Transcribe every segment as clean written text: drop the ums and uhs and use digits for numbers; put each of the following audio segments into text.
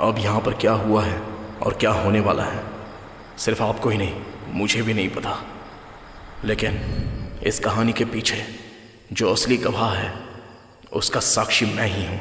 अब यहाँ पर क्या हुआ है और क्या होने वाला है सिर्फ आपको ही नहीं, मुझे भी नहीं पता। लेकिन इस कहानी के पीछे जो असली गवाह है उसका साक्षी मैं ही हूं।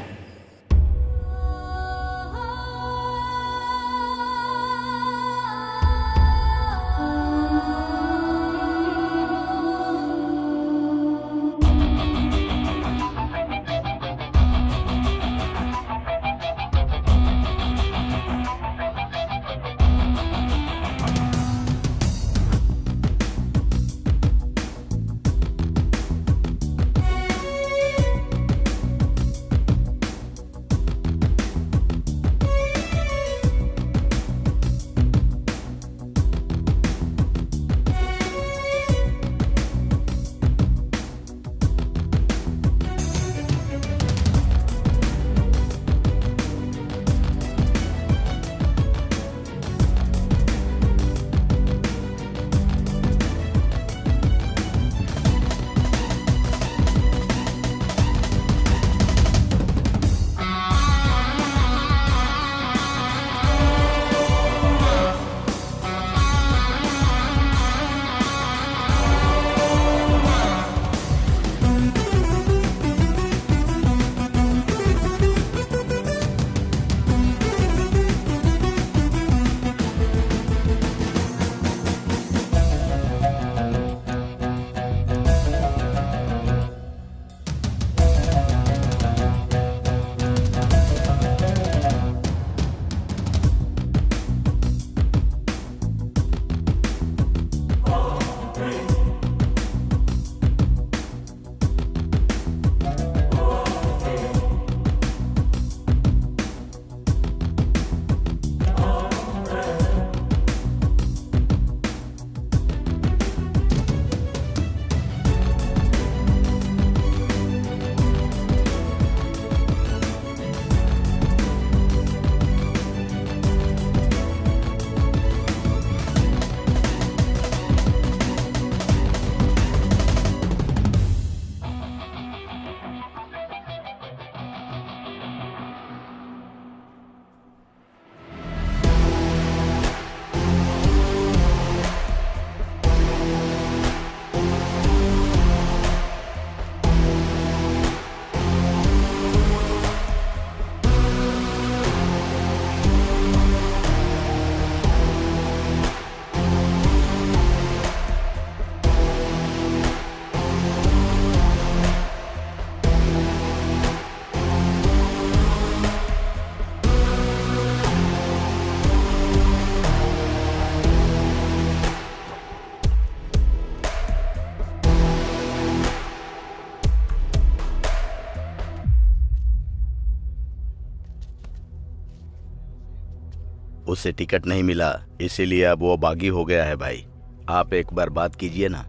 उसे टिकट नहीं मिला, इसीलिए अब वो बागी हो गया है। भाई आप एक बार बात कीजिए ना।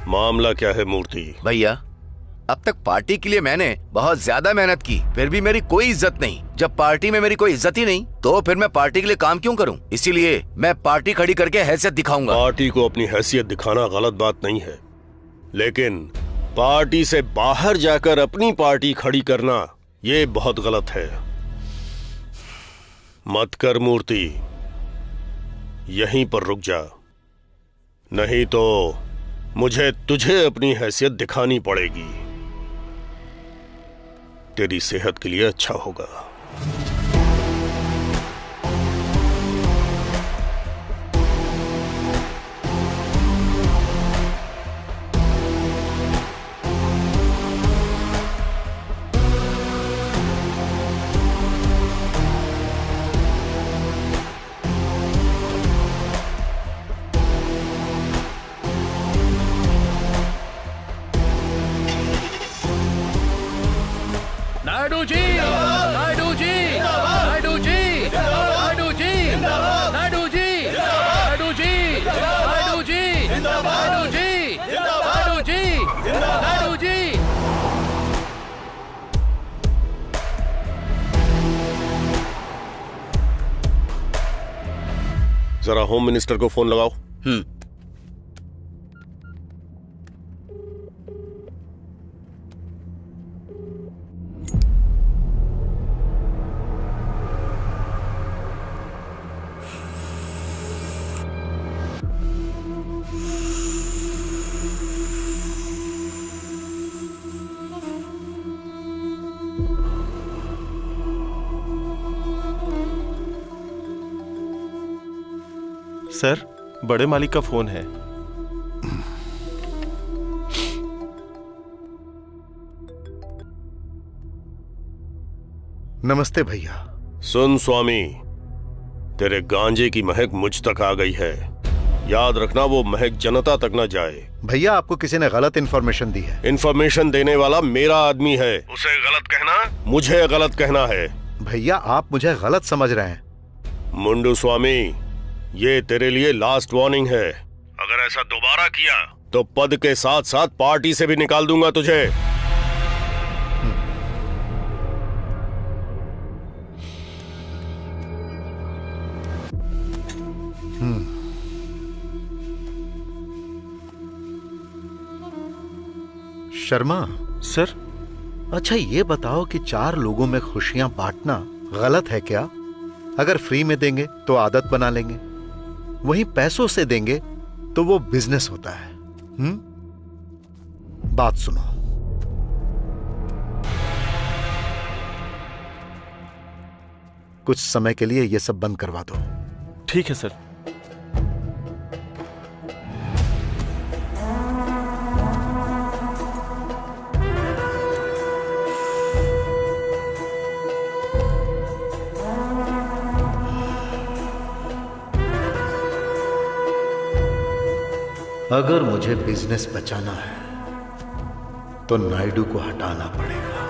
मामला क्या है मूर्ति? भैया अब तक पार्टी के लिए मैंने बहुत ज्यादा मेहनत की, फिर भी मेरी कोई इज्जत नहीं। जब पार्टी में मेरी कोई इज्जत ही नहीं तो फिर मैं पार्टी के लिए काम क्यों करूं? इसीलिए मैं पार्टी खड़ी करके हैसियत दिखाऊंगा। पार्टी को अपनी हैसियत दिखाना गलत बात नहीं है, लेकिन पार्टी से बाहर जाकर अपनी पार्टी खड़ी करना ये बहुत गलत है। मत कर मूर्ति, यहीं पर रुक जा, नहीं तो मुझे तुझे अपनी हैसियत दिखानी पड़ेगी। तेरी सेहत के लिए अच्छा होगा। नायडू जी, नायडू जी, नायडू जी, नायडू जी, नायडू जी, नायडू जी, नायडू जी, नायडू जी, नायडू जी, नायडू जी। जरा होम मिनिस्टर को फोन लगाओ। सर, बड़े मालिक का फोन है। नमस्ते भैया। सुन स्वामी, तेरे गांजे की महक मुझ तक आ गई है। याद रखना वो महक जनता तक न जाए। भैया आपको किसी ने गलत इन्फॉर्मेशन दी है। इन्फॉर्मेशन देने वाला मेरा आदमी है, उसे गलत कहना मुझे गलत कहना है। भैया आप मुझे गलत समझ रहे हैं। मुंडू स्वामी, ये तेरे लिए लास्ट वार्निंग है। अगर ऐसा दोबारा किया तो पद के साथ साथ पार्टी से भी निकाल दूंगा तुझे। शर्मा सर, अच्छा ये बताओ कि 4 लोगों में खुशियां बांटना गलत है क्या? अगर फ्री में देंगे तो आदत बना लेंगे, वहीं पैसों से देंगे तो वो बिजनेस होता है। बात सुनो, कुछ समय के लिए ये सब बंद करवा दो। ठीक है सर। अगर मुझे बिजनेस बचाना है तो नायडू को हटाना पड़ेगा।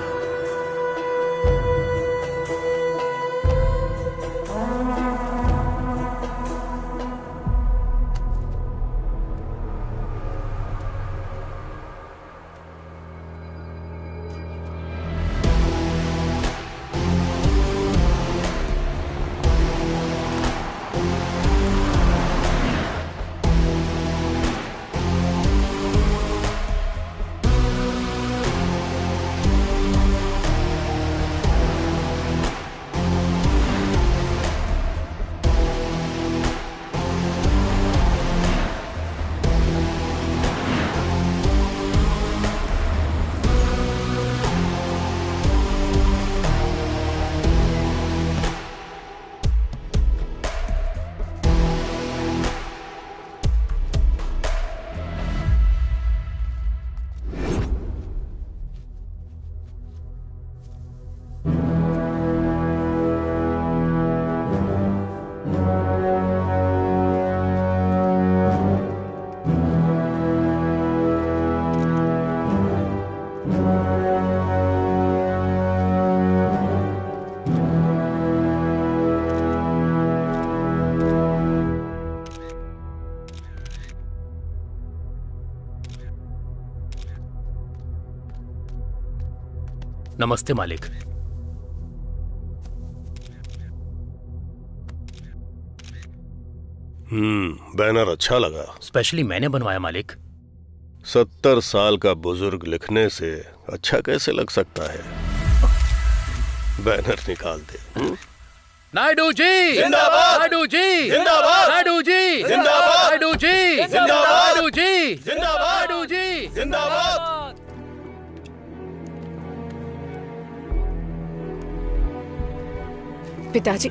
नमस्ते मालिक। बैनर अच्छा लगा। स्पेशली मैंने बनवाया मालिक। 70 साल का बुजुर्ग लिखने से अच्छा कैसे लग सकता है? बैनर निकाल दे। नायडू जी जिंदाबाद, नायडू जी जिंदाबाद, नायडू जी जिंदाबाद, नायडू जी जिंदाबाद, नायडू जी जिंदाबाद, नायडू जी जिंदाबाद। पिताजी,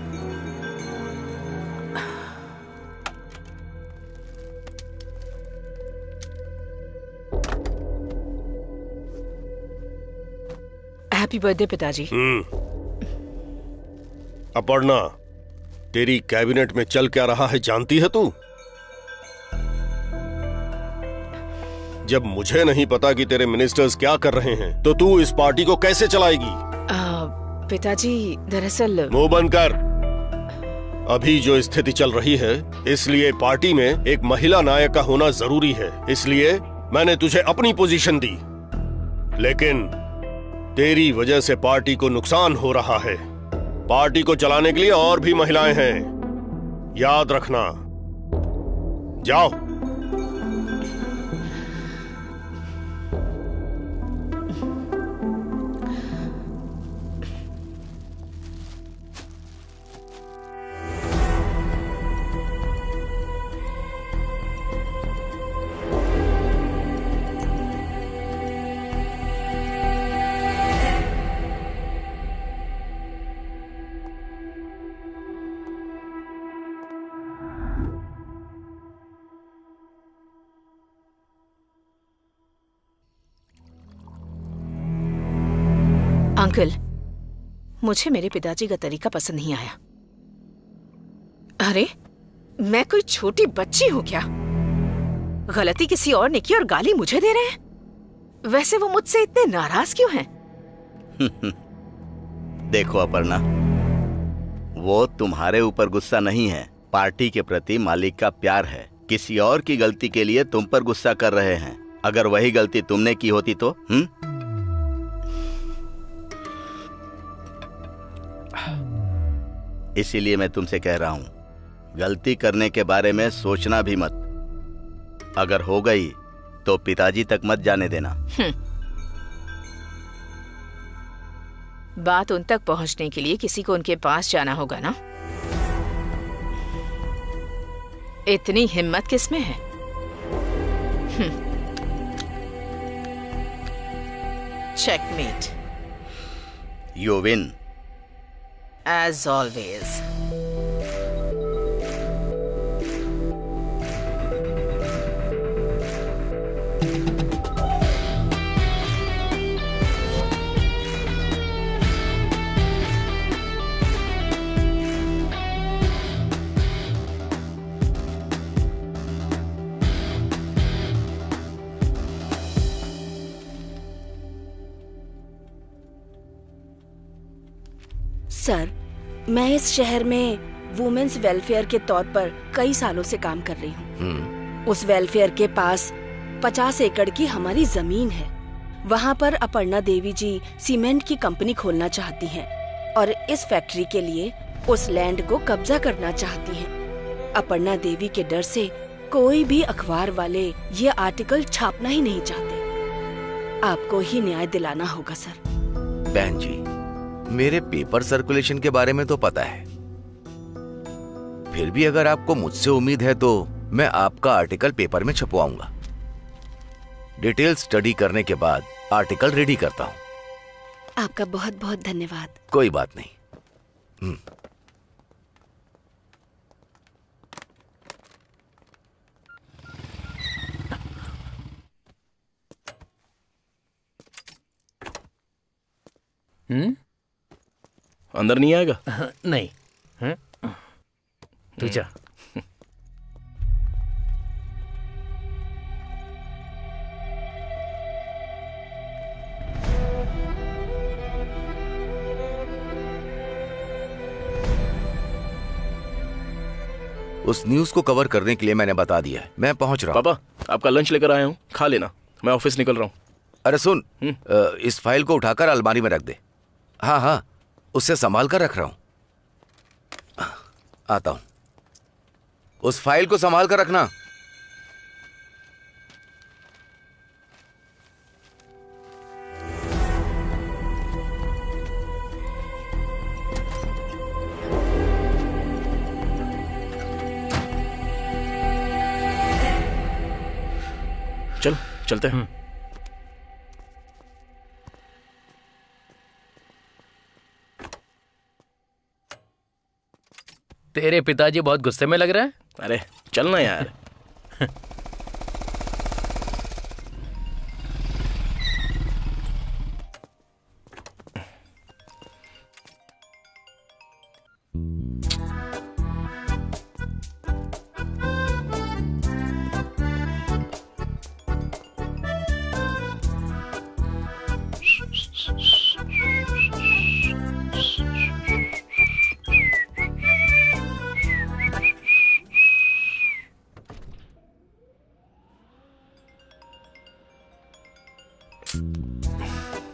हैप्पी बर्थडे पिताजी। अपर्णा, तेरी कैबिनेट में चल क्या रहा है जानती है तू? जब मुझे नहीं पता कि तेरे मिनिस्टर्स क्या कर रहे हैं तो तू इस पार्टी को कैसे चलाएगी? पिताजी दरअसल मुंह बंद कर। अभी जो स्थिति चल रही है, इसलिए पार्टी में एक महिला नायक का होना जरूरी है। इसलिए मैंने तुझे अपनी पोजीशन दी, लेकिन तेरी वजह से पार्टी को नुकसान हो रहा है। पार्टी को चलाने के लिए और भी महिलाएं हैं, याद रखना। जाओ। अंकल, मुझे मेरे पिताजी का तरीका पसंद नहीं आया। अरे, मैं कोई छोटी बच्ची हूं क्या? गलती किसी और ने की और गाली मुझे दे रहे हैं। वैसे वो मुझसे इतने नाराज क्यों हैं? देखो अपर्णा, वो तुम्हारे ऊपर गुस्सा नहीं है, पार्टी के प्रति मालिक का प्यार है। किसी और की गलती के लिए तुम पर गुस्सा कर रहे हैं। अगर वही गलती तुमने की होती तो इसीलिए मैं तुमसे कह रहा हूं, गलती करने के बारे में सोचना भी मत। अगर हो गई तो पिताजी तक मत जाने देना। बात उन तक पहुंचने के लिए किसी को उनके पास जाना होगा ना? इतनी हिम्मत किसमें है? Checkmate. You win. As always. Sir, मैं इस शहर में वुमेन्स वेलफेयर के तौर पर कई सालों से काम कर रही हूँ। उस वेलफेयर के पास 50 एकड़ की हमारी जमीन है। वहाँ पर अपर्णा देवी जी सीमेंट की कंपनी खोलना चाहती हैं और इस फैक्ट्री के लिए उस लैंड को कब्जा करना चाहती हैं। अपर्णा देवी के डर से कोई भी अखबार वाले ये आर्टिकल छापना ही नहीं चाहते। आपको ही न्याय दिलाना होगा सर। बहन जी, मेरे पेपर सर्कुलेशन के बारे में तो पता है, फिर भी अगर आपको मुझसे उम्मीद है तो मैं आपका आर्टिकल पेपर में छपवाऊंगा। डिटेल स्टडी करने के बाद आर्टिकल रेडी करता हूं। आपका बहुत बहुत धन्यवाद। कोई बात नहीं। अंदर नहीं आएगा? नहीं। तू जा। उस न्यूज को कवर करने के लिए मैंने बता दिया है। मैं पहुंच रहा हूं। पापा, आपका लंच लेकर आया हूं, खा लेना। मैं ऑफिस निकल रहा हूं। अरे सुन, इस फाइल को उठाकर अलमारी में रख दे। हाँ हाँ, उससे संभाल कर रख रहा हूं। आता हूं। उस फाइल को संभाल कर रखना। चलो चलते हैं। तेरे पिताजी बहुत गुस्से में लग रहा है। अरे चलना यार।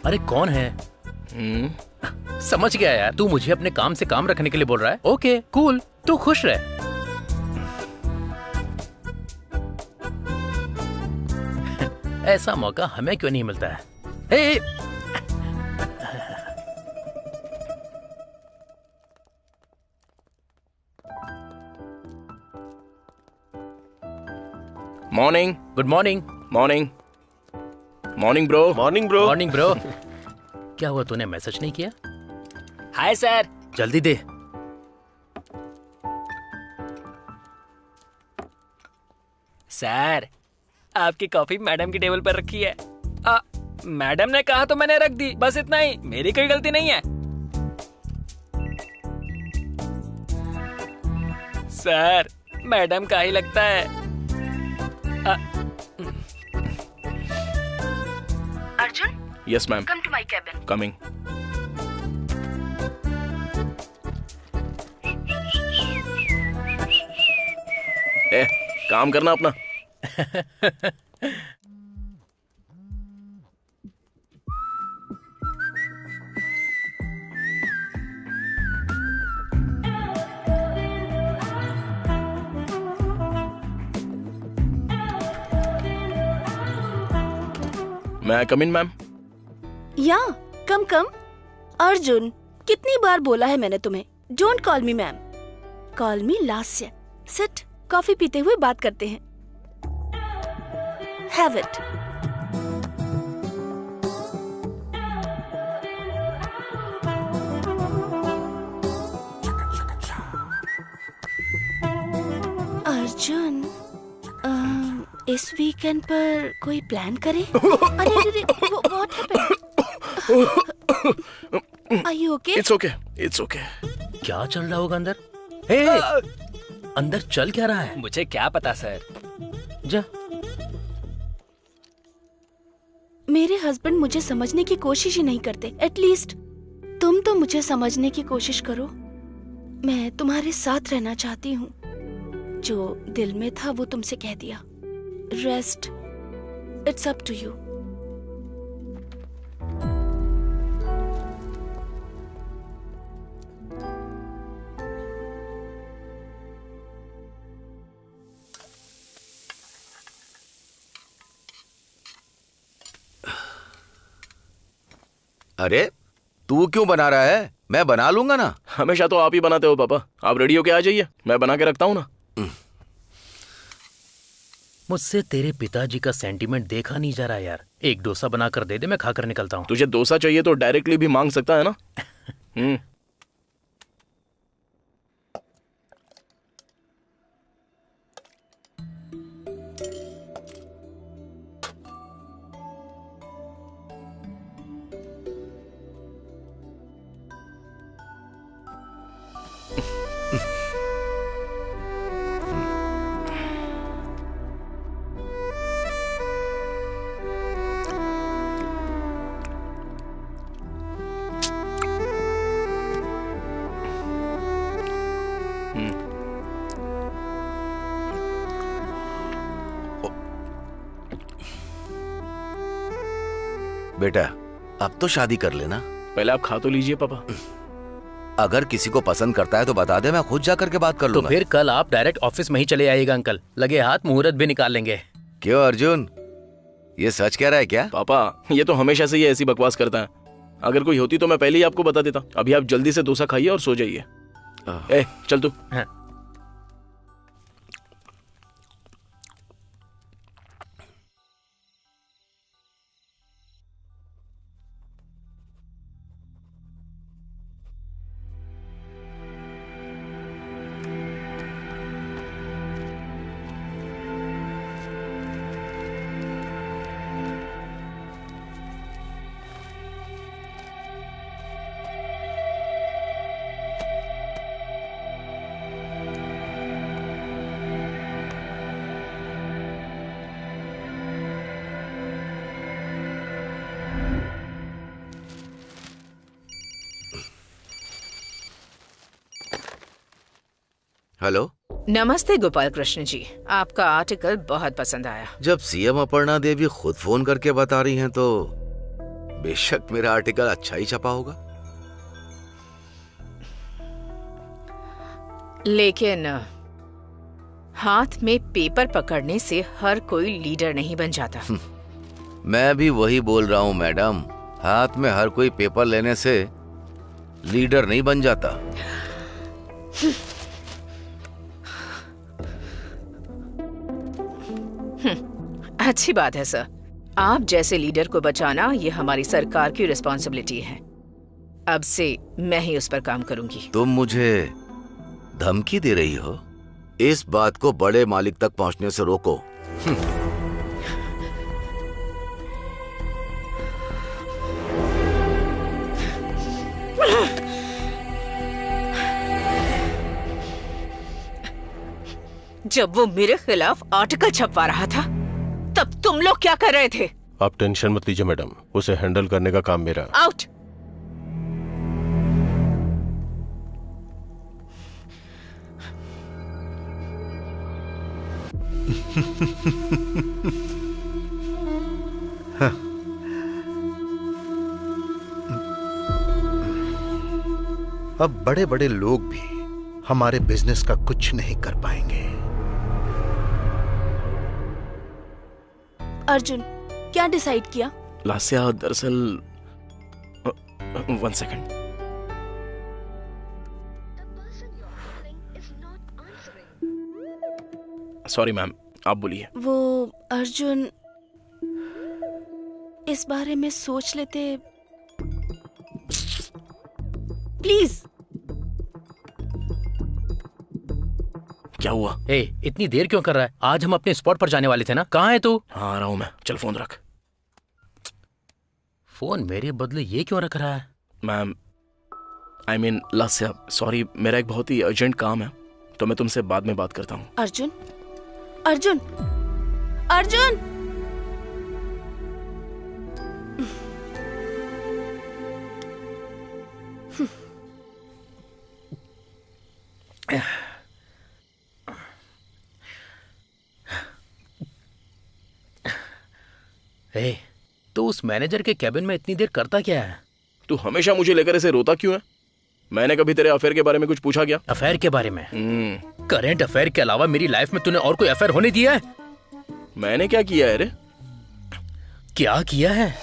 अरे कौन है? समझ गया यार, तू मुझे अपने काम से काम रखने के लिए बोल रहा है। ओके कूल, तू खुश रह। ऐसा मौका हमें क्यों नहीं मिलता है? Hey morning. Good morning. Morning. Morning bro. Morning bro. Morning bro. क्या हुआ, तूने मैसेज नहीं किया? Hi sir. जल्दी दे। सर आपकी कॉफी मैडम की टेबल पर रखी है। मैडम ने कहा तो मैंने रख दी, बस इतना ही, मेरी कोई गलती नहीं है। सर मैडम का ही लगता है। Arjun, yes ma'am. Come to my cabin. Coming. काम करना अपना। मैं कम इन मैम? या कम कम। अर्जुन, कितनी बार बोला है मैंने तुम्हें, don't call me ma'am, call me Lasya. Sit, coffee पीते हुए बात करते हैं। Have it. अर्जुन, इस वीकेंड पर कोई प्लान करें? अरे अरे, what happened? Are you okay? It's okay, it's okay. क्या चल रहा होगा अंदर? हे, अंदर चल क्या रहा है? मुझे क्या पता सर। जा। मेरे हस्बैंड मुझे समझने की कोशिश ही नहीं करते। एटलीस्ट तुम तो मुझे समझने की कोशिश करो। मैं तुम्हारे साथ रहना चाहती हूँ। जो दिल में था वो तुमसे कह दिया। Rest, it's up to you. अरे तू क्यों बना रहा है? मैं बना लूंगा ना। हमेशा तो आप ही बनाते हो पापा। आप रेडी होके आ जाइए, मैं बना के रखता हूँ ना। मुझसे तेरे पिताजी का सेंटीमेंट देखा नहीं जा रहा यार। एक डोसा बनाकर दे दे, मैं खाकर निकलता हूँ। तुझे डोसा चाहिए तो डायरेक्टली भी मांग सकता है ना। बेटा अब तो शादी कर लेना। पहले आप खा तो लीजिए पापा। अगर किसी को पसंद करता है तो बता दे, मैं खुद जा करके बात कर तो लूंगा। फिर कल आप डायरेक्ट ऑफिस में ही चले आइएगा अंकल। लगे हाथ मुहूर्त भी निकाल लेंगे। क्यों अर्जुन, ये सच कह रहा है क्या? पापा ये तो हमेशा से ही ऐसी बकवास करता है। अगर कोई होती तो मैं पहले ही आपको बता देता। अभी आप जल्दी से डोसा खाइए और सो जाइए। चल तू। हाँ। हेलो। नमस्ते गोपाल कृष्ण जी, आपका आर्टिकल बहुत पसंद आया। जब सीएम अपर्णा देवी खुद फोन करके बता रही हैं तो बेशक मेरा आर्टिकल अच्छा ही छपा होगा, लेकिन हाथ में पेपर पकड़ने से हर कोई लीडर नहीं बन जाता। मैं भी वही बोल रहा हूँ मैडम, हाथ में हर कोई पेपर लेने से लीडर नहीं बन जाता। अच्छी बात है सर, आप जैसे लीडर को बचाना ये हमारी सरकार की रिस्पॉन्सिबिलिटी है। अब से मैं ही उस पर काम करूंगी। तुम मुझे धमकी दे रही हो? इस बात को बड़े मालिक तक पहुंचने से रोको। जब वो मेरे खिलाफ आर्टिकल छपवा रहा था तब तुम लोग क्या कर रहे थे? आप टेंशन मत लीजिए मैडम, उसे हैंडल करने का काम मेरा। आउट। अब बड़े बड़े लोग भी हमारे बिजनेस का कुछ नहीं कर पाएंगे। अर्जुन, क्या डिसाइड किया? लास्या, दरअसल 1 सेकंड। सॉरी मैम, आप बोलिए। वो अर्जुन, इस बारे में सोच लेते प्लीज। क्या हुआ? इतनी देर क्यों कर रहा है? आज हम अपने स्पॉट पर जाने वाले थे ना, कहाँ है तू? हाँ, आ रहा हूँ मैं, चल फोन रख। फोन मेरे बदले ये क्यों रख रहा है? Ma'am, I mean Lasya, sorry, मेरा एक बहुत ही अर्जेंट काम है, तो मैं तुमसे बाद में बात करता हूँ। अर्जुन, अर्जुन, अर्जुन! तू उस मैनेजर के कैबिन में इतनी देर करता क्या है? तू हमेशा मुझे लेकर ऐसे रोता क्यों है? मैंने कभी तेरे अफेयर के बारे में कुछ पूछा क्या? अफेयर के बारे में? करेंट अफेयर के अलावा मेरी लाइफ में तूने और कोई अफेयर होने दिया है? मैंने क्या किया है रे? क्या किया है?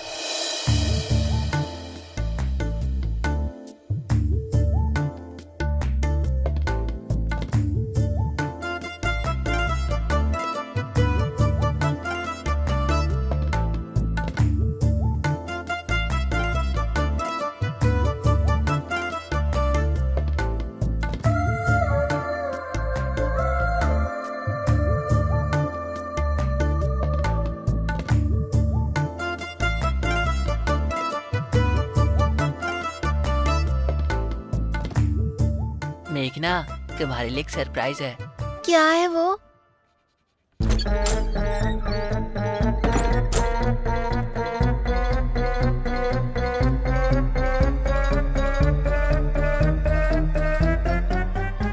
मेघना, तुम्हारे लिए एक सरप्राइज है। क्या है वो?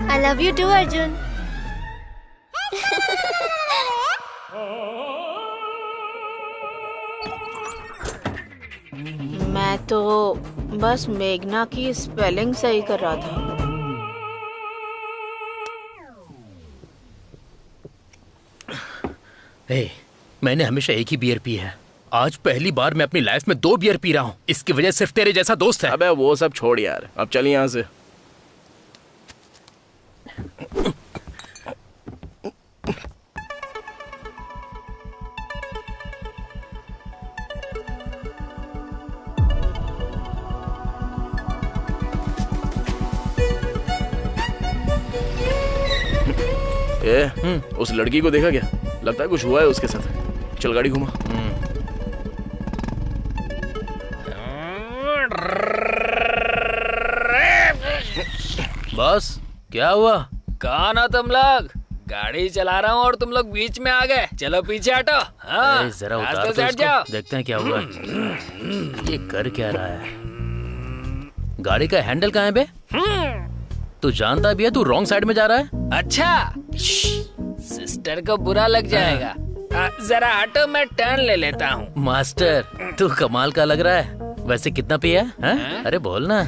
I love you too, Arjun. मैं तो बस मेघना की स्पेलिंग सही कर रहा था। मैंने हमेशा एक ही बियर पी है, आज पहली बार मैं अपनी लाइफ में 2 बियर पी रहा हूँ। इसकी वजह सिर्फ तेरे जैसा दोस्त है। अबे वो सब छोड़ यार, अब चल यहाँ से। उस लड़की को देखा क्या? लगता है कुछ हुआ है उसके साथ। चल गाड़ी घुमा। बस क्या हुआ? कौन हो तुम लोग? गाड़ी चला रहा हूँ और तुम लोग बीच में आ गए। चलो पीछे हटो। हाँ, जरा उतार रास्ते तो से हट इसको, जाओ। देखते हैं क्या हुआ। ये कर क्या रहा है? गाड़ी का हैंडल कहाँ है बे? तू जानता भी है तू रॉन्ग साइड में जा रहा है। अच्छा, सिस्टर को बुरा लग जाएगा। जरा हटो, मैं टर्न ले लेता हूँ। मास्टर, तू कमाल का लग रहा है। वैसे कितना पिया है? अरे बोल ना।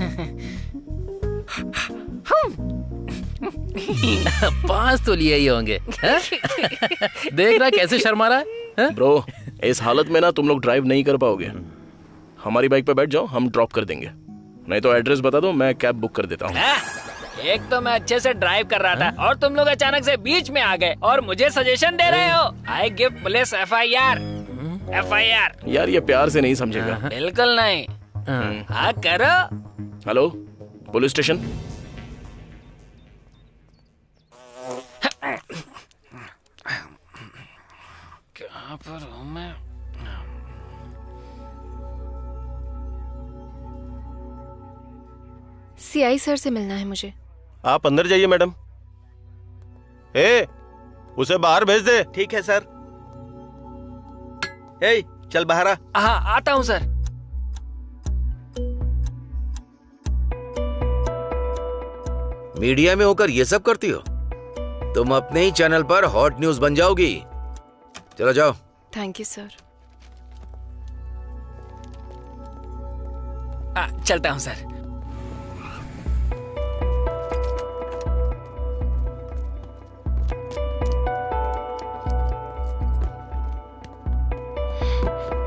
5 तो लिए ही होंगे। देख रहा कैसे शर्मा रहा है? ब्रो, इस हालत में ना तुम लोग ड्राइव नहीं कर पाओगे। हमारी बाइक पे बैठ जाओ, हम ड्रॉप कर देंगे। नहीं तो एड्रेस बता दो, मैं कैब बुक कर देता हूँ। एक तो मैं अच्छे से ड्राइव कर रहा था और तुम लोग अचानक से बीच में आ गए और मुझे सजेशन दे रहे हो। I give police FIR। यार ये प्यार से नहीं समझेगा। बिल्कुल नहीं। हाँ करो। Hello, police station. कहाँ पर हूँ मैं? CI सर से मिलना है मुझे। आप अंदर जाइए मैडम। उसे बाहर भेज दे। ठीक है सर। चल बाहर आ। हाँ आता हूँ सर। मीडिया में होकर ये सब करती हो? तुम अपने ही चैनल पर हॉट न्यूज बन जाओगी। चलो जाओ। Thank you sir. चलता हूँ सर।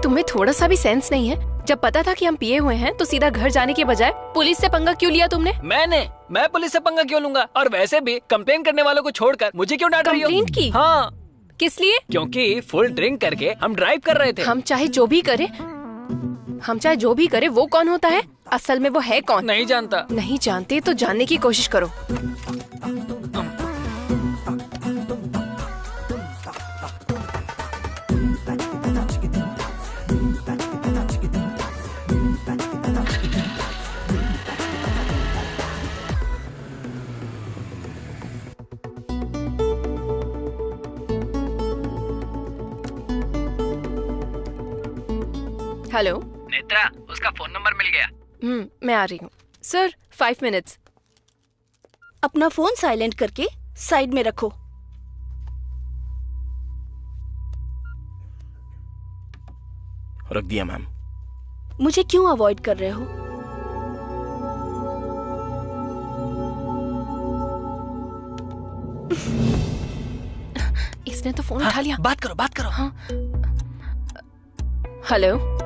तुम्हें थोड़ा सा भी सेंस नहीं है? जब पता था कि हम पिए हुए हैं तो सीधा घर जाने के बजाय पुलिस से पंगा क्यों लिया तुमने? मैं पुलिस से पंगा क्यों लूंगा? और वैसे भी कंप्लेन करने वालों को छोड़कर मुझे क्यों डांट रही हो? कंप्लेंट की? हाँ। किस लिए? क्योंकि फुल ड्रिंक करके हम ड्राइव कर रहे थे। हम चाहे जो भी करे वो कौन होता है? असल में वो है कौन? नहीं जानता। नहीं जानते तो जानने की कोशिश करो। हेलो नेत्रा, उसका फोन नंबर मिल गया। मैं आ रही हूँ सर। 5 मिनट्स। अपना फोन साइलेंट करके साइड में रखो। रख दिया मैम। मुझे क्यों अवॉइड कर रहे हो? इसने तो फोन उठा लिया। बात करो। हाँ। हेलो।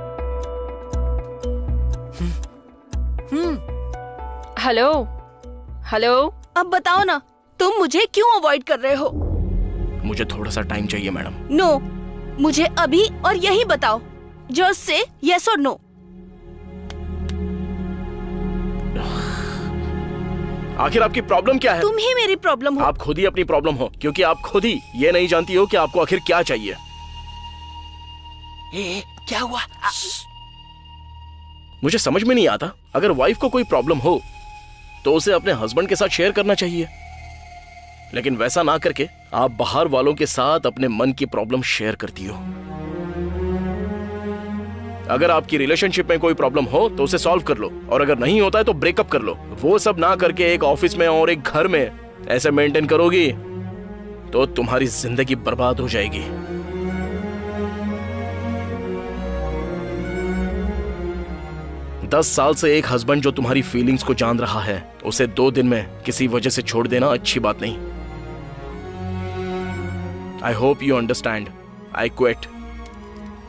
हेलो। अब बताओ ना, तुम मुझे क्यों अवॉइड कर रहे हो? मुझे थोड़ा सा टाइम चाहिए मैडम। नो, मुझे अभी और यही बताओ। जस्ट से यस और नो। आखिर आपकी प्रॉब्लम क्या है? तुम ही मेरी प्रॉब्लम हो। आप खुद ही अपनी प्रॉब्लम हो, क्योंकि आप खुद ही ये नहीं जानती हो कि आपको आखिर क्या चाहिए। क्या हुआ? मुझे समझ में नहीं आता, अगर वाइफ को कोई प्रॉब्लम हो तो उसे अपने हस्बैंड के साथ शेयर करना चाहिए, लेकिन वैसा ना करके आप बाहर वालों के साथ अपने मन की प्रॉब्लम शेयर करती हो। अगर आपकी रिलेशनशिप में कोई प्रॉब्लम हो तो उसे सॉल्व कर लो, और अगर नहीं होता है तो ब्रेकअप कर लो। वो सब ना करके एक ऑफिस में और एक घर में ऐसे मेंटेन करोगी तो तुम्हारी जिंदगी बर्बाद हो जाएगी। दस साल से एक हस्बैंड जो तुम्हारी फीलिंग्स को जान रहा है, उसे 2 दिन में किसी वजह से छोड़ देना अच्छी बात नहीं। I hope you understand. I quit.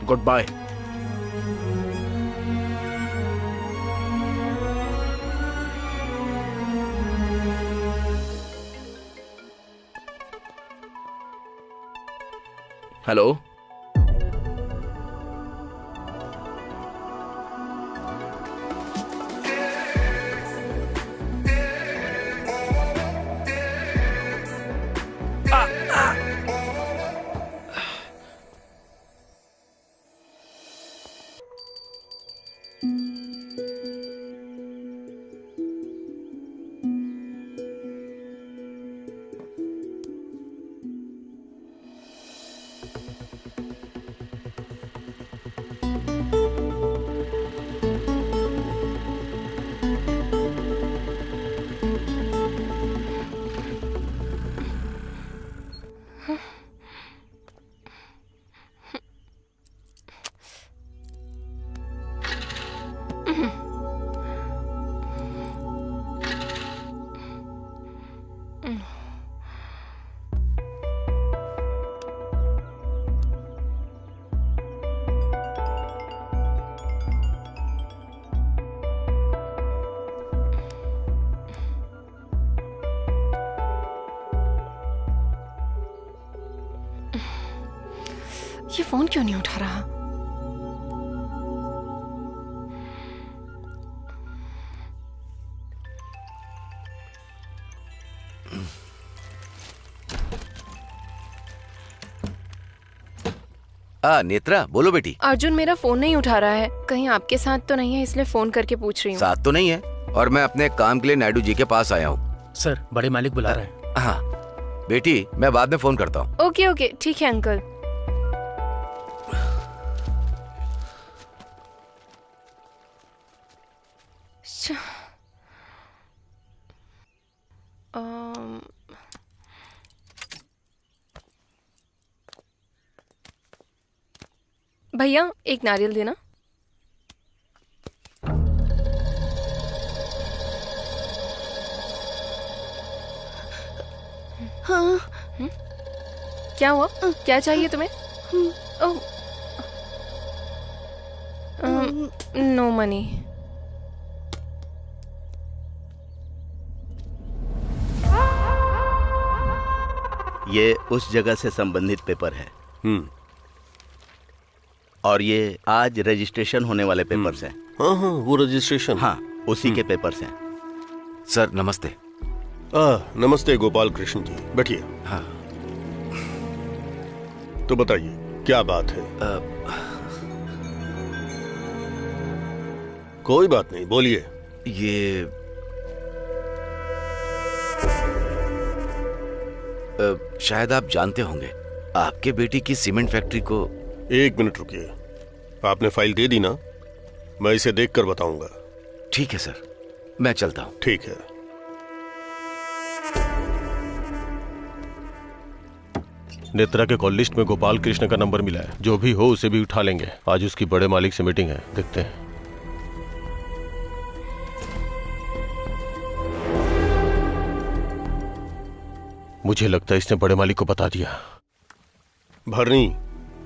Good bye. Hello. ये फोन क्यों नहीं उठा रहा? नेत्रा बोलो बेटी। अर्जुन मेरा फोन नहीं उठा रहा है। कहीं आपके साथ तो नहीं है, इसलिए फोन करके पूछ रही हूँ। साथ तो नहीं है, और मैं अपने काम के लिए नायडू जी के पास आया हूँ। सर, बड़े मालिक बुला रहे हैं। हाँ बेटी, मैं बाद में फोन करता हूँ। ओके ओके, ठीक है अंकल। भैया एक नारियल देना। हाँ। क्या हुआ? क्या चाहिए तुम्हें? No money. ये उस जगह से संबंधित पेपर है। और ये आज रजिस्ट्रेशन होने वाले पेपर्स हैं। हाँ हाँ, वो रजिस्ट्रेशन। हाँ, उसी के पेपर्स हैं। सर नमस्ते। नमस्ते गोपाल कृष्ण जी, बैठिए। हाँ तो बताइए क्या बात है? कोई बात नहीं, बोलिए। ये शायद आप जानते होंगे, आपके बेटी की सीमेंट फैक्ट्री को। एक मिनट रुकिए, आपने फाइल दे दी ना? मैं इसे देखकर बताऊंगा। ठीक है सर, मैं चलता हूँ। ठीक है। नेत्रा के कॉल लिस्ट में गोपाल कृष्ण का नंबर मिला है। जो भी हो उसे भी उठा लेंगे। आज उसकी बड़े मालिक से मीटिंग है, देखते हैं। मुझे लगता है इसने बड़े मालिक को बता दिया। भरनी,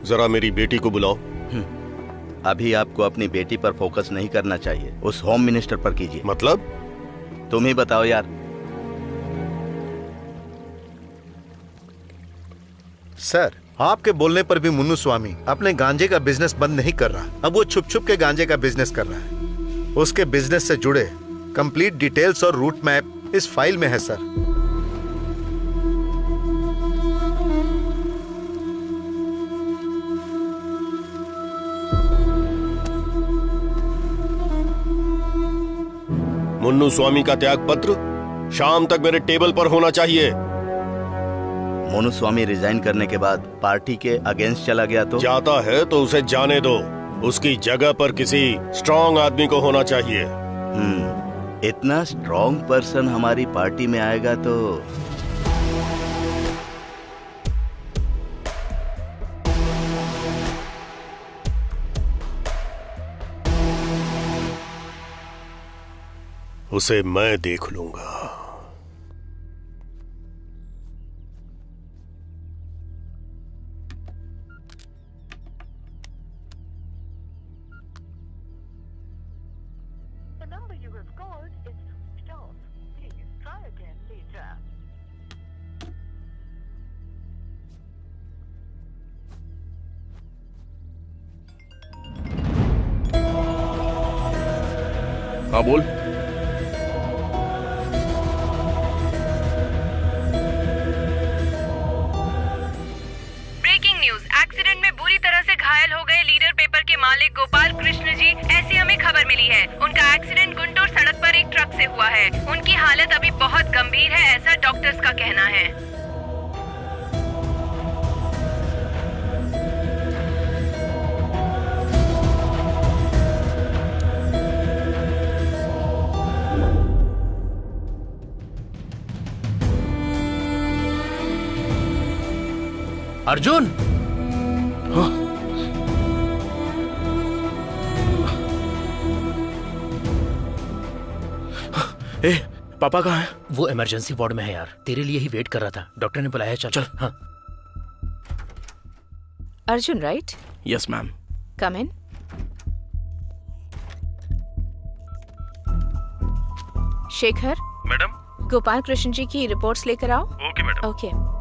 जरा मेरी बेटी को बुलाओ। अभी आपको अपनी बेटी पर फोकस नहीं करना चाहिए, उस होम मिनिस्टर पर कीजिए। मतलब? तुम ही बताओ यार। सर, आपके बोलने पर भी मुन्नू स्वामी अपने गांजे का बिजनेस बंद नहीं कर रहा। अब वो छुप छुप के गांजे का बिजनेस कर रहा है। उसके बिजनेस से जुड़े कंप्लीट डिटेल्स और रूट मैप इस फाइल में है सर। मुन्नू स्वामी का त्याग पत्र शाम तक मेरे टेबल पर होना चाहिए। मोनू स्वामी रिजाइन करने के बाद पार्टी के अगेंस्ट चला गया तो? जाता है तो उसे जाने दो। उसकी जगह पर किसी स्ट्रांग आदमी को होना चाहिए। इतना स्ट्रांग पर्सन हमारी पार्टी में आएगा तो उसे मैं देख लूंगा। हाँ बोल। ब्रेकिंग न्यूज, एक्सीडेंट में बुरी तरह से घायल हो गए लीडर पेपर के मालिक गोपाल कृष्ण जी, ऐसी हमें खबर मिली है। उनका एक्सीडेंट गुंटूर सड़क पर एक ट्रक से हुआ है। उनकी हालत अभी बहुत गंभीर है, ऐसा डॉक्टर्स का कहना है। अर्जुन! हाँ? पापा कहाँ हैं? वो इमरजेंसी वार्ड में है यार, तेरे लिए ही वेट कर रहा था, डॉक्टर ने बुलाया। चल। हाँ। Arjun right? Yes ma'am. Come in. Shekhar. Madam. Gopal Krishna ji की रिपोर्ट्स लेकर आओ। Okay madam. ओके।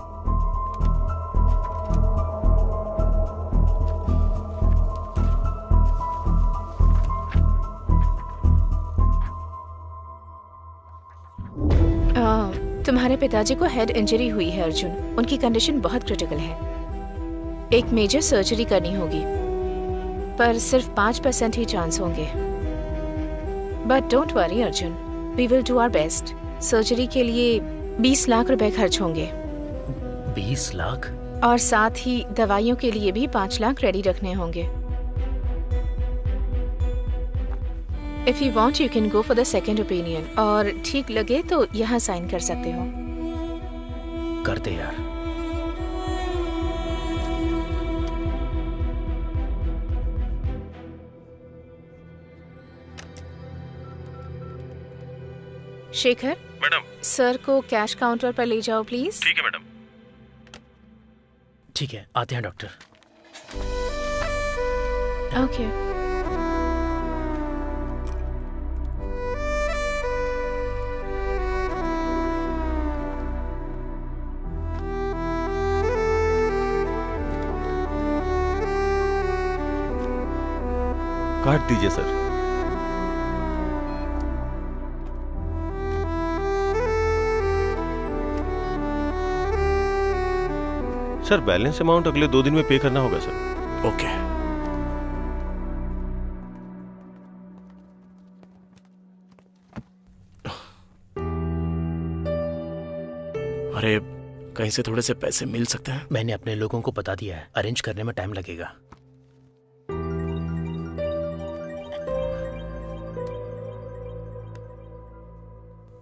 तुम्हारे पिताजी को हेड इंजरी हुई है अर्जुन, उनकी कंडीशन बहुत क्रिटिकल है। एक मेजर सर्जरी करनी होगी, पर सिर्फ 5% ही चांस होंगे। But don't worry Arjun, we will do our best. Surgery के लिए 20 लाख रुपए खर्च होंगे। 20 लाख? और साथ ही दवाइयों के लिए भी 5 लाख रेडी रखने होंगे। If you want, you can go for the second opinion. और ठीक लगे तो यहाँ साइन कर सकते हो। करते यार। शेखर। मैडम। सर को कैश काउंटर पर ले जाओ प्लीज। ठीक है मैडम। ठीक है, आते हैं डॉक्टर। ओके। काट दीजिए सर। सर बैलेंस अमाउंट अगले 2 दिन में पे करना होगा सर। ओके। अरे कहीं से थोड़े से पैसे मिल सकते हैं? मैंने अपने लोगों को बता दिया है, अरेंज करने में टाइम लगेगा।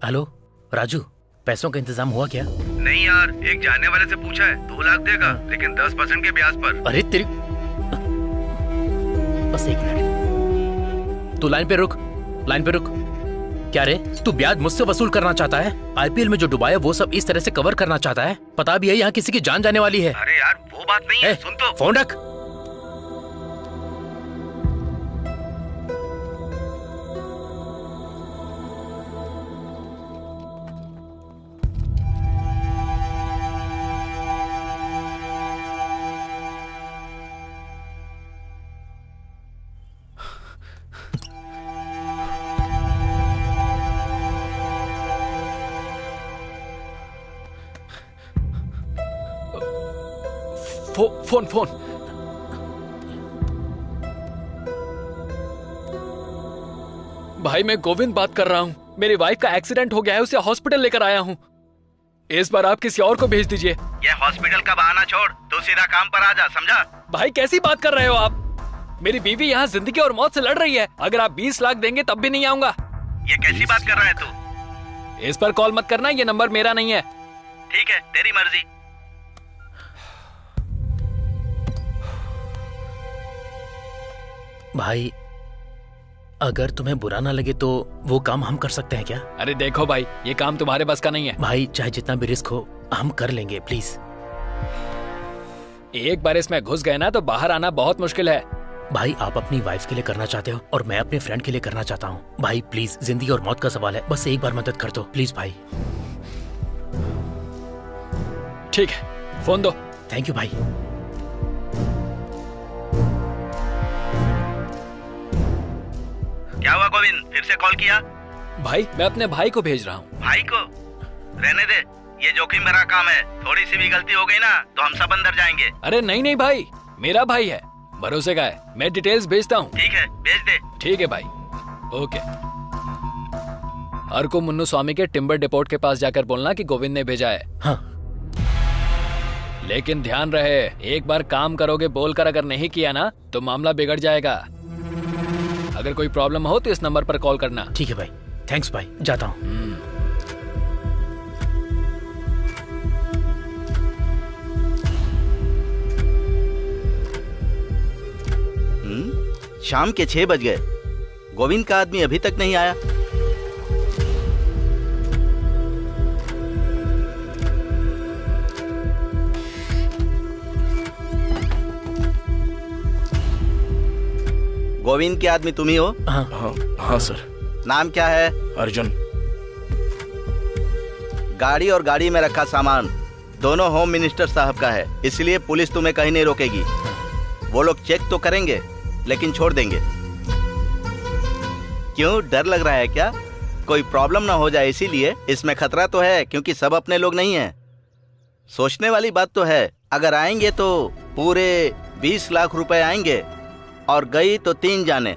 हेलो राजू, पैसों का इंतजाम हुआ क्या? नहीं यार, एक जानने वाले से पूछा है, 2 लाख देगा, लेकिन 10% के ब्याज पर। अरे तेरी, बस 1 मिनट, तू लाइन पे रुक, लाइन पे रुक। क्या रे, तू ब्याज मुझसे वसूल करना चाहता है? आईपीएल में जो डुबाया वो सब इस तरह से कवर करना चाहता है? पता भी है यहाँ किसी की जान जाने वाली है। अरे यार वो बात नहीं है, सुन तो। फोन रख। फोन। भाई मैं गोविंद बात कर रहा हूँ। मेरी वाइफ का एक्सीडेंट हो गया है, उसे हॉस्पिटल लेकर आया हूँ। इस बार आप किसी और को भेज दीजिए। ये हॉस्पिटल का बहाना छोड़, तो सीधा काम पर आ जा, समझा? भाई कैसी बात कर रहे हो आप? मेरी बीवी यहाँ जिंदगी और मौत से लड़ रही है। अगर आप 20 लाख देंगे तब भी नहीं आऊंगा। ये कैसी बात कर रहा है तू? इस पर कॉल मत करना, ये नंबर मेरा नहीं है। ठीक है, तेरी मर्जी। भाई अगर तुम्हें बुरा ना लगे तो वो काम हम कर सकते हैं क्या? अरे देखो भाई, ये काम तुम्हारे बस का नहीं है। भाई चाहे जितना भी रिस्क हो हम कर लेंगे, प्लीज। एक बार इसमें घुस गए ना तो बाहर आना बहुत मुश्किल है। भाई आप अपनी वाइफ के लिए करना चाहते हो और मैं अपने फ्रेंड के लिए करना चाहता हूँ। भाई प्लीज, जिंदगी और मौत का सवाल है, बस एक बार मदद कर दो प्लीज भाई। ठीक है, फोन दो। थैंक यू भाई। क्या हुआ गोविंद, फिर से कॉल किया? भाई मैं अपने भाई को भेज रहा हूँ। भाई को? रहने दे, ये जोखिम भरा काम है। थोड़ी सी भी गलती हो गई ना तो हम सब अंदर जाएंगे। अरे नहीं भाई, मेरा भाई है, भरोसे का है। मैं डिटेल्स भेजता हूँ। ठीक है, भेज दे। ठीक है भाई, ओके। अर्को मुन्नू स्वामी के टिम्बर डिपोट के पास जाकर बोलना कि गोविंद ने भेजा है। हाँ। लेकिन ध्यान रहे, एक बार काम करोगे बोलकर अगर नहीं किया ना तो मामला बिगड़ जाएगा। अगर कोई प्रॉब्लम हो तो इस नंबर पर कॉल करना। ठीक है भाई, थैंक्स भाई, जाता हूँ। शाम के 6 बज गए, गोविंद का आदमी अभी तक नहीं आया। गोविंद के आदमी तुम ही हो? हाँ सर। नाम क्या है? अर्जुन। गाड़ी और गाड़ी में रखा सामान दोनों होम मिनिस्टर साहब का है, इसलिए पुलिस तुम्हें कहीं नहीं रोकेगी। वो लोग चेक तो करेंगे लेकिन छोड़ देंगे। क्यों, डर लग रहा है क्या? कोई प्रॉब्लम ना हो जाए इसीलिए। इसमें खतरा तो है क्योंकि सब अपने लोग नहीं हैं। सोचने वाली बात तो है। अगर आएंगे तो पूरे 20 लाख रुपए आएंगे और गई तो 3 जाने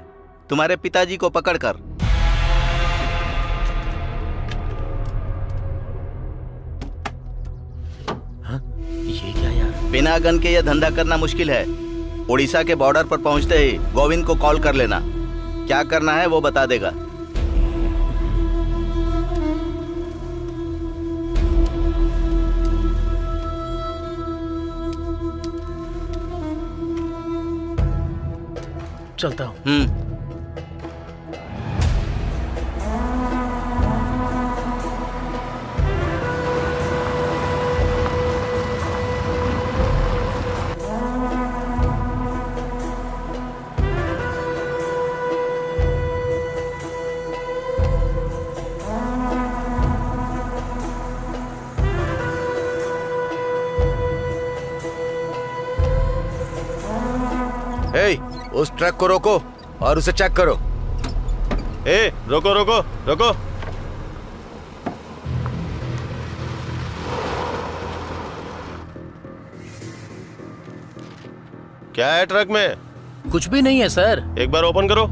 तुम्हारे पिताजी को पकड़कर। ये क्या यार? बिना गन के यह धंधा करना मुश्किल है। उड़ीसा के बॉर्डर पर पहुंचते ही गोविंद को कॉल कर लेना। क्या करना है वो बता देगा। चलता हूँ। उस ट्रक को रोको और उसे चेक करो। रोको रोको रोको। क्या है ट्रक में? कुछ भी नहीं है सर। एक बार ओपन करो।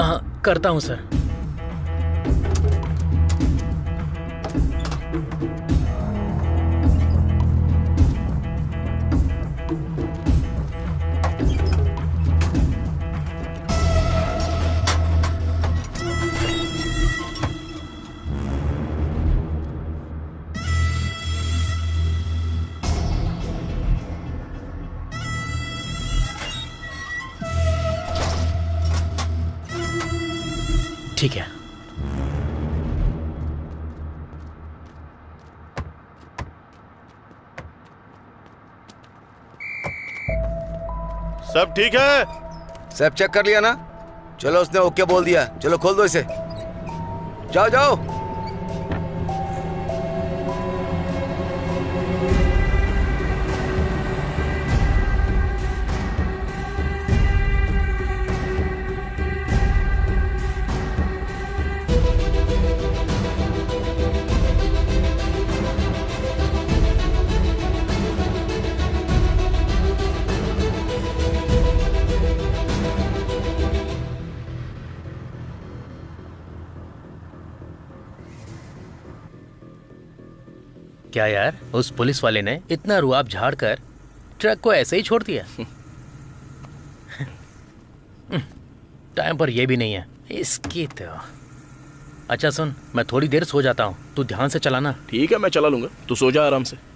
हाँ, करता हूँ सर। ठीक है। सब ठीक है? सब चेक कर लिया ना? चलो, उसने ओके बोल दिया। चलो खोल दो इसे। जाओ जाओ। क्या यार, उस पुलिस वाले ने इतना रुआब झाड़कर ट्रक को ऐसे ही छोड़ दिया? टाइम पर ये भी नहीं है इसकी तो। अच्छा सुन, मैं थोड़ी देर सो जाता हूँ, तू ध्यान से चलाना। ठीक है, मैं चला लूंगा, तू सो जा आराम से।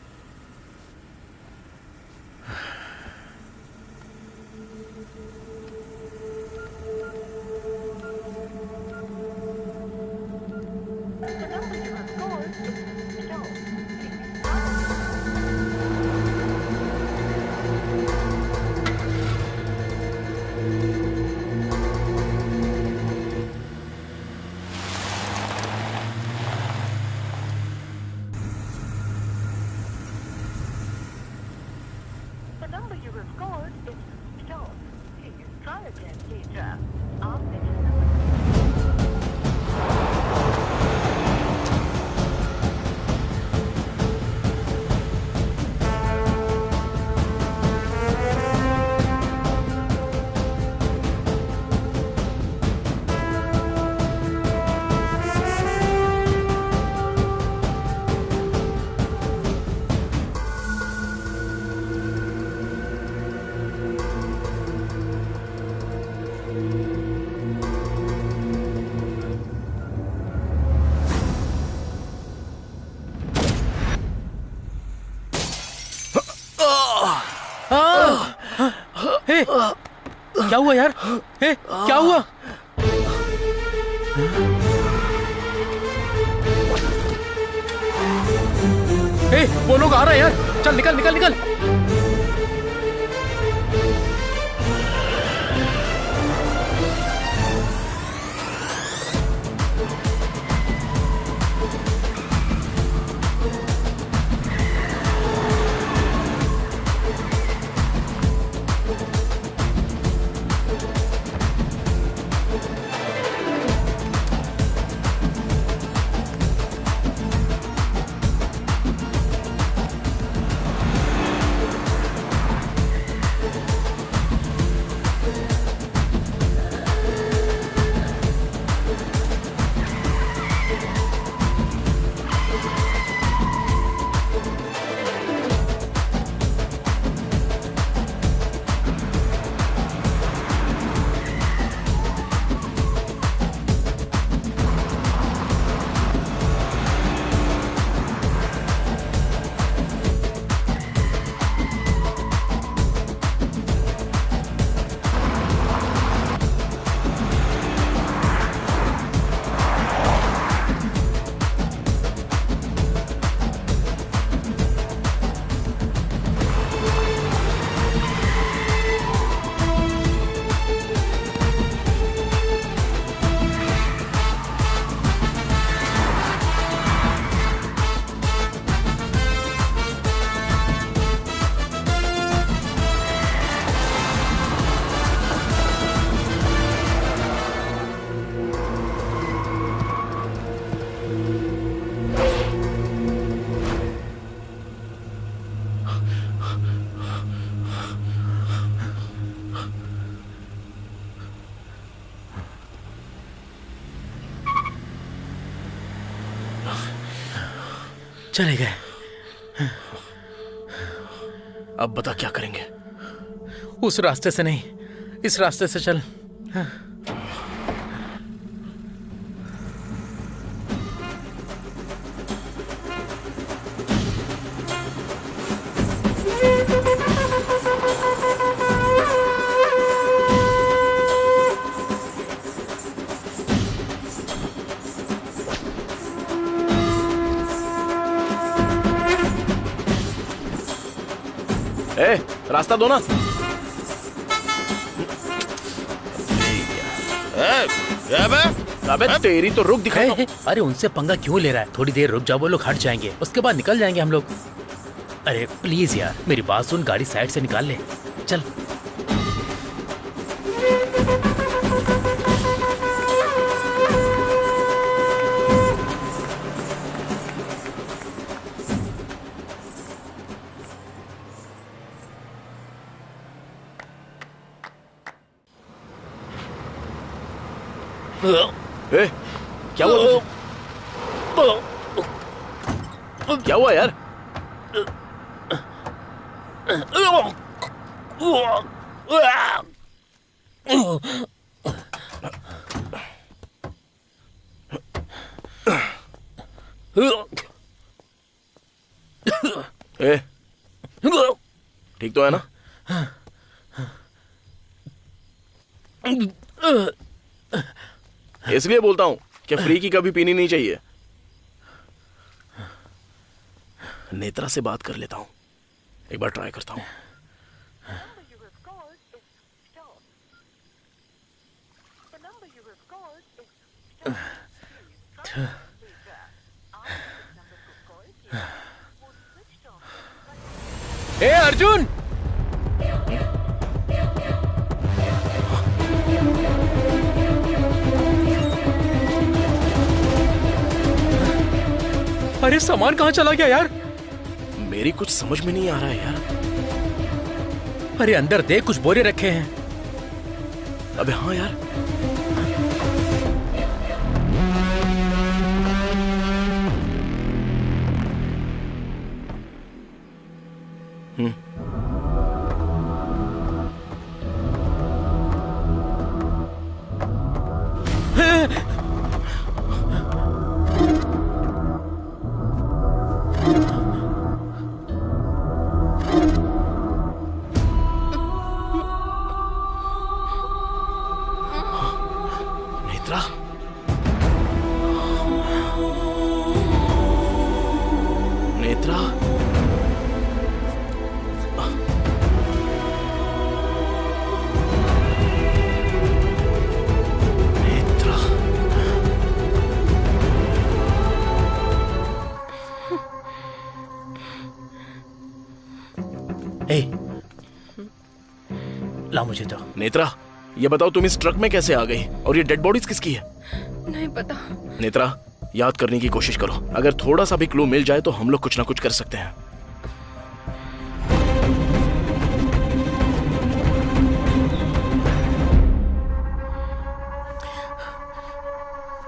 क्या हुआ यार? क्या हुआ? वो लोग आ रहे हैं यार, चल निकल निकल निकल। चले गए। अब बता क्या करेंगे? उस रास्ते से नहीं, इस रास्ते से चल। ए, रास्ता दो ना। अबे तेरी तो रुक दिखाई। अरे उनसे पंगा क्यों ले रहा है? थोड़ी देर रुक जाओ, वो लोग हट जाएंगे, उसके बाद निकल जाएंगे हम लोग। अरे प्लीज यार, मेरी बात सुन, गाड़ी साइड से निकाल ले, चल। ए, क्या हुआ? क्या हुआ यार? ए, ठीक तो है ना? इसलिए बोलता हूं कि फ्री की कभी पीनी नहीं चाहिए। नेत्रा से बात कर लेता हूं, एक बार ट्राई करता हूं। ए अर्जुन! अरे सामान कहाँ चला गया यार? मेरी कुछ समझ में नहीं आ रहा है यार। अरे अंदर देख, कुछ बोरे रखे हैं। अबे हाँ यार। ला मुझे तो। नेत्रा, ये बताओ तुम इस ट्रक में कैसे आ गई? और ये डेड बॉडीज किसकी है? नहीं पता। नेत्रा, याद करने की कोशिश करो। अगर थोड़ा सा भी क्लू मिल जाए तो हम लोग कुछ ना कुछ कर सकते हैं।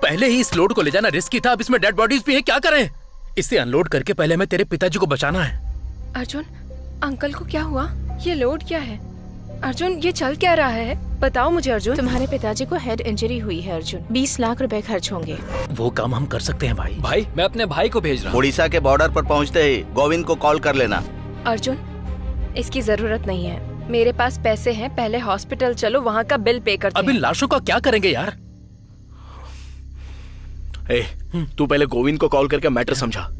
पहले ही इस लोड को ले जाना रिस्की था, अब इसमें डेड बॉडीज भी है, क्या करें? इसे अनलोड करके पहले हमें तेरे पिताजी को बचाना है। अर्जुन, अंकल को क्या हुआ? ये लोड क्या है? अर्जुन, ये चल क्या रहा है? बताओ मुझे अर्जुन। तुम्हारे पिताजी को हेड इंजरी हुई है अर्जुन। 20 लाख रुपए खर्च होंगे। वो काम हम कर सकते हैं भाई। भाई, मैं अपने भाई को भेज रहा हूँ। उड़ीसा के बॉर्डर पर पहुँचते ही गोविंद को कॉल कर लेना। अर्जुन, इसकी जरूरत नहीं है, मेरे पास पैसे हैं। पहले हॉस्पिटल चलो, वहाँ का बिल पे करते हैं। अभी लाशों का क्या करेंगे यार? तू पहले गोविंद को कॉल करके मैटर समझा।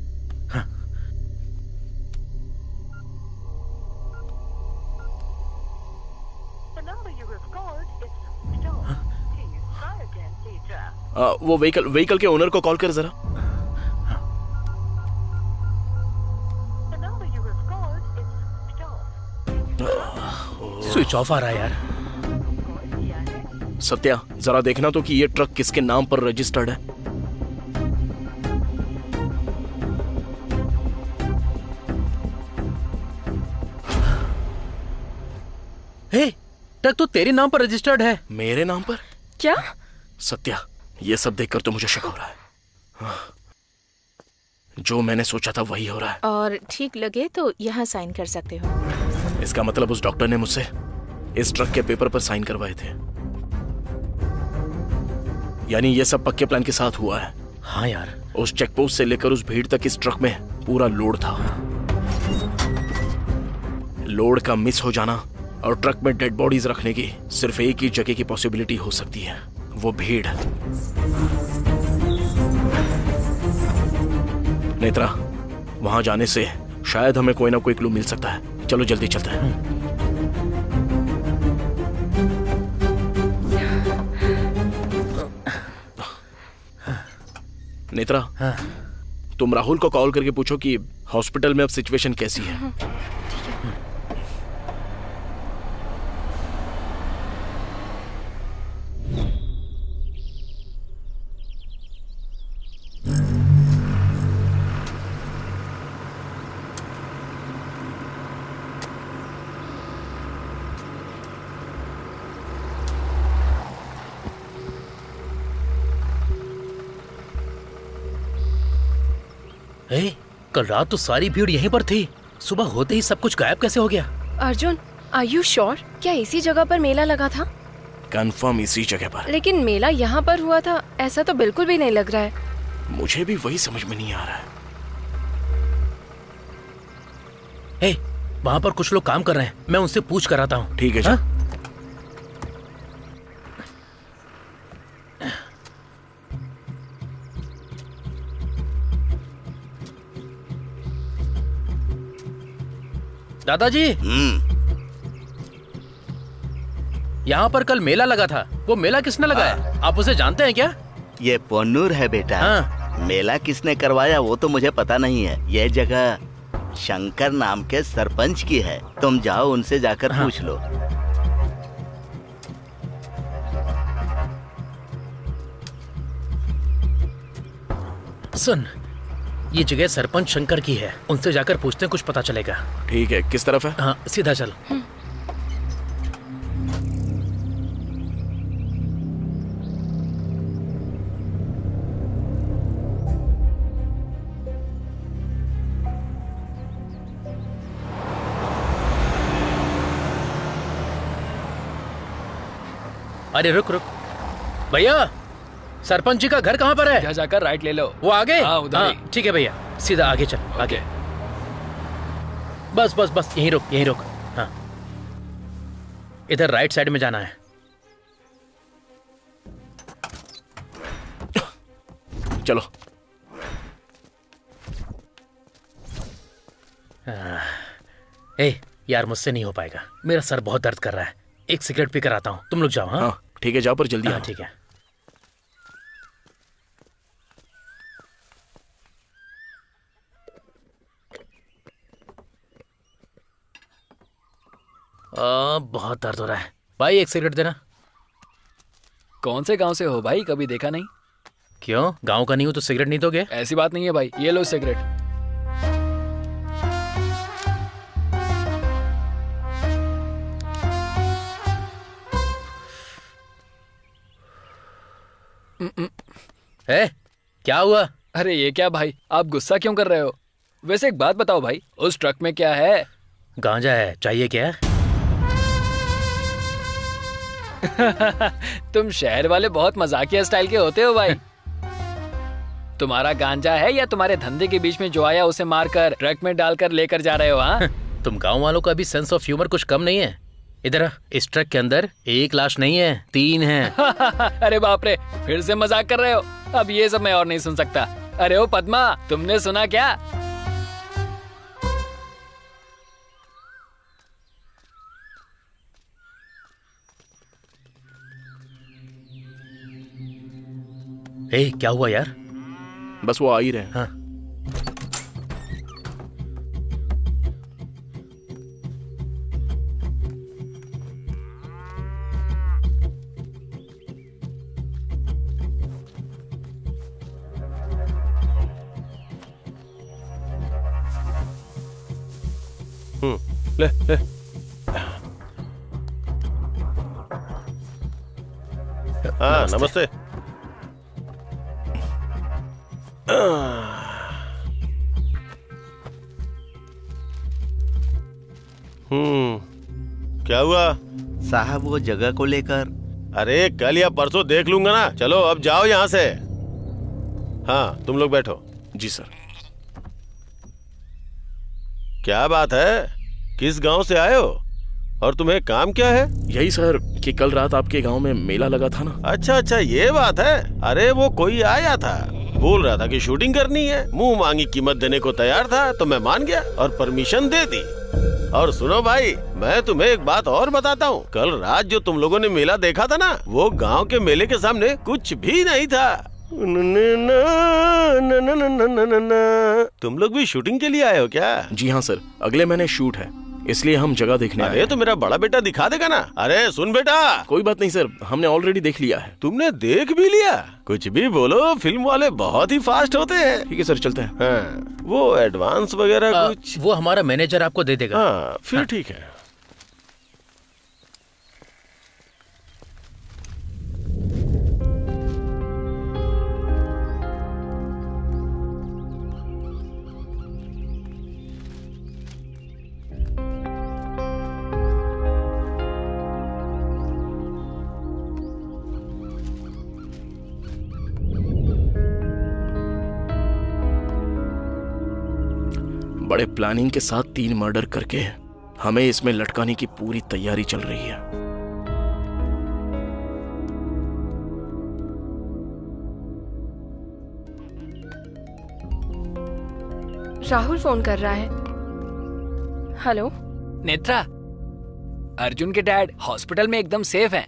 वो व्हीकल के ओनर को कॉल कर जरा। स्विच ऑफ आ रहा है यार। सत्या, जरा देखना तो कि ये ट्रक किसके नाम पर रजिस्टर्ड है। ट्रक तो तेरे नाम पर रजिस्टर्ड है। मेरे नाम पर? क्या? सत्या, ये सब देखकर तो मुझे शक हो रहा है। जो मैंने सोचा था वही हो रहा है। और ठीक लगे तो यहाँ साइन कर सकते हो। इसका मतलब उस डॉक्टर ने मुझसे इस ट्रक के पेपर पर साइन करवाए थे, यानी ये सब पक्के प्लान के साथ हुआ है। हाँ यार, उस चेक पोस्ट से लेकर उस भीड़ तक इस ट्रक में पूरा लोड था। लोड का मिस हो जाना और ट्रक में डेड बॉडीज रखने की सिर्फ एक ही जगह की पॉसिबिलिटी हो सकती है, वो भीड़। नेत्रा, वहां जाने से शायद हमें कोई ना कोई क्लू मिल सकता है। चलो जल्दी चलते हैं। नेत्रा, तुम राहुल को कॉल करके पूछो कि हॉस्पिटल में अब सिचुएशन कैसी है। कल रात तो सारी भीड़ यहीं पर थी, सुबह होते ही सब कुछ गायब कैसे हो गया? Arjun, are you sure? क्या इसी जगह पर मेला लगा था? कंफर्म इसी जगह पर। लेकिन मेला यहाँ पर हुआ था ऐसा तो बिल्कुल भी नहीं लग रहा है। मुझे भी वही समझ में नहीं आ रहा है। वहाँ पर कुछ लोग काम कर रहे हैं, मैं उनसे पूछ कर आता हूँ। ठीक है जा। दादाजी, यहाँ पर कल मेला लगा था, वो मेला किसने लगाया? आप उसे जानते हैं क्या? ये पोन्नूर है बेटा। मेला किसने करवाया वो तो मुझे पता नहीं है। ये जगह शंकर नाम के सरपंच की है, तुम जाओ उनसे जाकर पूछ लो। सुन, ये जगह सरपंच शंकर की है, उनसे जाकर पूछते हैं, कुछ पता चलेगा। ठीक है, किस तरफ है? हाँ, सीधा चल। अरे रुक रुक भैया, सरपंच जी का घर कहाँ पर है? यहाँ जाकर राइट ले लो। वो आगे? हाँ, उधर ही। ठीक है भैया, सीधा आगे चल। आगे बस बस बस, यहीं रुक यहीं रुक। हाँ, इधर राइट साइड में जाना है। चलो। यार, मुझसे नहीं हो पाएगा, मेरा सर बहुत दर्द कर रहा है। एक सिगरेट पी कर आता हूँ, तुम लोग जाओ। हाँ ठीक है, जाओ पर जल्दी। हाँ ठीक है। बहुत दर्द हो रहा है भाई, एक सिगरेट देना। कौन से गांव से हो भाई? कभी देखा नहीं। क्यों, गांव का नहीं हो तो सिगरेट नहीं दोगे? ऐसी बात नहीं है भाई, ये लो सिगरेट। क्या हुआ? अरे ये क्या भाई, आप गुस्सा क्यों कर रहे हो? वैसे एक बात बताओ भाई, उस ट्रक में क्या है? गांजा है, चाहिए क्या? तुम शहर वाले बहुत मजाकिया स्टाइल के होते हो भाई। तुम्हारा गांजा है या तुम्हारे धंधे के बीच में जो आया उसे मारकर ट्रक में डालकर लेकर जा रहे हो? हाँ, तुम गांव वालों का भी सेंस ऑफ ह्यूमर कुछ कम नहीं है। इधर, इस ट्रक के अंदर एक लाश नहीं है, 3 हैं। अरे बाप रे, फिर से मजाक कर रहे हो? अब ये सब मैं और नहीं सुन सकता। अरे ओ पद्मा, तुमने सुना क्या? क्या हुआ यार? बस वो आ ही रहे हैं। हाँ। ले ले। हाँ, नमस्ते। क्या हुआ साहब? वो जगह को लेकर। अरे कल या परसों देख लूंगा ना। चलो अब जाओ यहाँ से। हाँ तुम लोग बैठो। जी सर। क्या बात है, किस गांव से आए हो और तुम्हें काम क्या है? यही सर कि कल रात आपके गांव में मेला लगा था ना। अच्छा अच्छा, ये बात है। अरे वो कोई आया था, बोल रहा था कि शूटिंग करनी है, मुंह मांगी कीमत देने को तैयार था, तो मैं मान गया और परमिशन दे दी। और सुनो भाई, मैं तुम्हें एक बात और बताता हूँ। कल रात जो तुम लोगों ने मेला देखा था ना, वो गांव के मेले के सामने कुछ भी नहीं था। तुम लोग भी शूटिंग के लिए आए हो क्या? जी हाँ सर, अगले महीने शूट है, इसलिए हम जगह देखने आए। अरे तो मेरा बड़ा बेटा दिखा देगा ना। अरे सुन बेटा। कोई बात नहीं सर, हमने ऑलरेडी देख लिया है। तुमने देख भी लिया? कुछ भी बोलो, फिल्म वाले बहुत ही फास्ट होते हैं। ठीक है सर, चलते हैं। हाँ, वो एडवांस वगैरह कुछ वो हमारा मैनेजर आपको दे देगा। हाँ फिर ठीक है। बड़े प्लानिंग के साथ 3 मर्डर करके हमें इसमें लटकाने की पूरी तैयारी चल रही है। राहुल फोन कर रहा है। हेलो नेत्रा, अर्जुन के डैड हॉस्पिटल में एकदम सेफ हैं।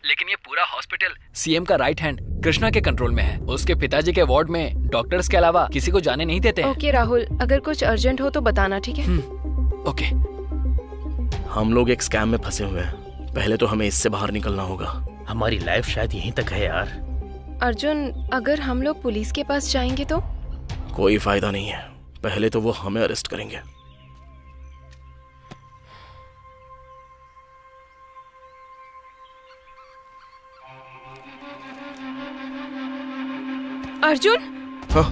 लेकिन ये पूरा हॉस्पिटल सीएम का राइट हैंड कृष्णा के कंट्रोल में है। उसके पिताजी के वार्ड में डॉक्टर्स के अलावा किसी को जाने नहीं देते हैं। ओके राहुल, अगर कुछ अर्जेंट हो तो बताना, ठीक है? ओके। हम लोग एक स्कैम में फंसे हुए हैं, पहले तो हमें इससे बाहर निकलना होगा। हमारी लाइफ शायद यहीं तक है यार। अर्जुन, अगर हम लोग पुलिस के पास जाएंगे तो? कोई फायदा नहीं है, पहले तो वो हमें अरेस्ट करेंगे। अर्जुन, हाँ?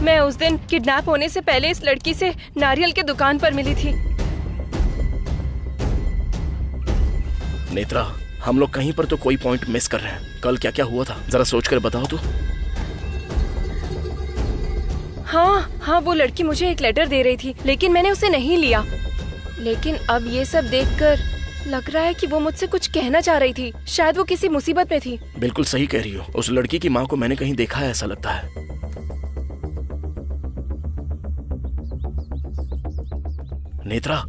मैं उस दिन किडनैप होने से पहले इस लड़की से नारियल के दुकान पर मिली थी। नेत्रा, हम लोग कहीं पर तो कोई पॉइंट मिस कर रहे हैं। कल क्या क्या हुआ था जरा सोच कर बताओ तो। हाँ, वो लड़की मुझे एक लेटर दे रही थी, लेकिन मैंने उसे नहीं लिया। लेकिन अब ये सब देखकर लग रहा है कि वो मुझसे कुछ कहना चाह रही थी। शायद वो किसी मुसीबत में थी। बिल्कुल सही कह रही हो, उस लड़की की माँ को मैंने कहीं देखा है ऐसा लगता है। नेत्रा,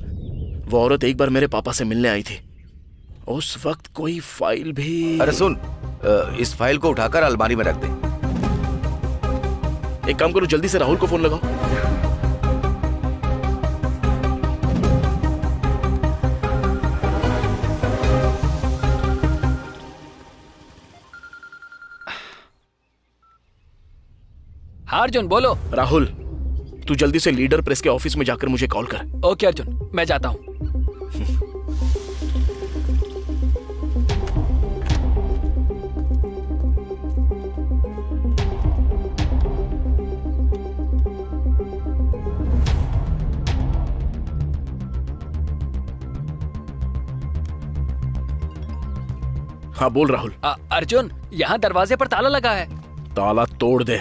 वो औरत एक बार मेरे पापा से मिलने आई थी, उस वक्त कोई फाइल भी। अरे सुन, इस फाइल को उठाकर अलमारी में रख दे। एक काम करो, जल्दी से राहुल को फोन लगाओ। हाँ अर्जुन, बोलो। राहुल, तू जल्दी से लीडर प्रेस के ऑफिस में जाकर मुझे कॉल कर। ओके अर्जुन, मैं जाता हूँ। हाँ बोल राहुल। अर्जुन, यहाँ दरवाजे पर ताला लगा है। ताला तोड़ दे।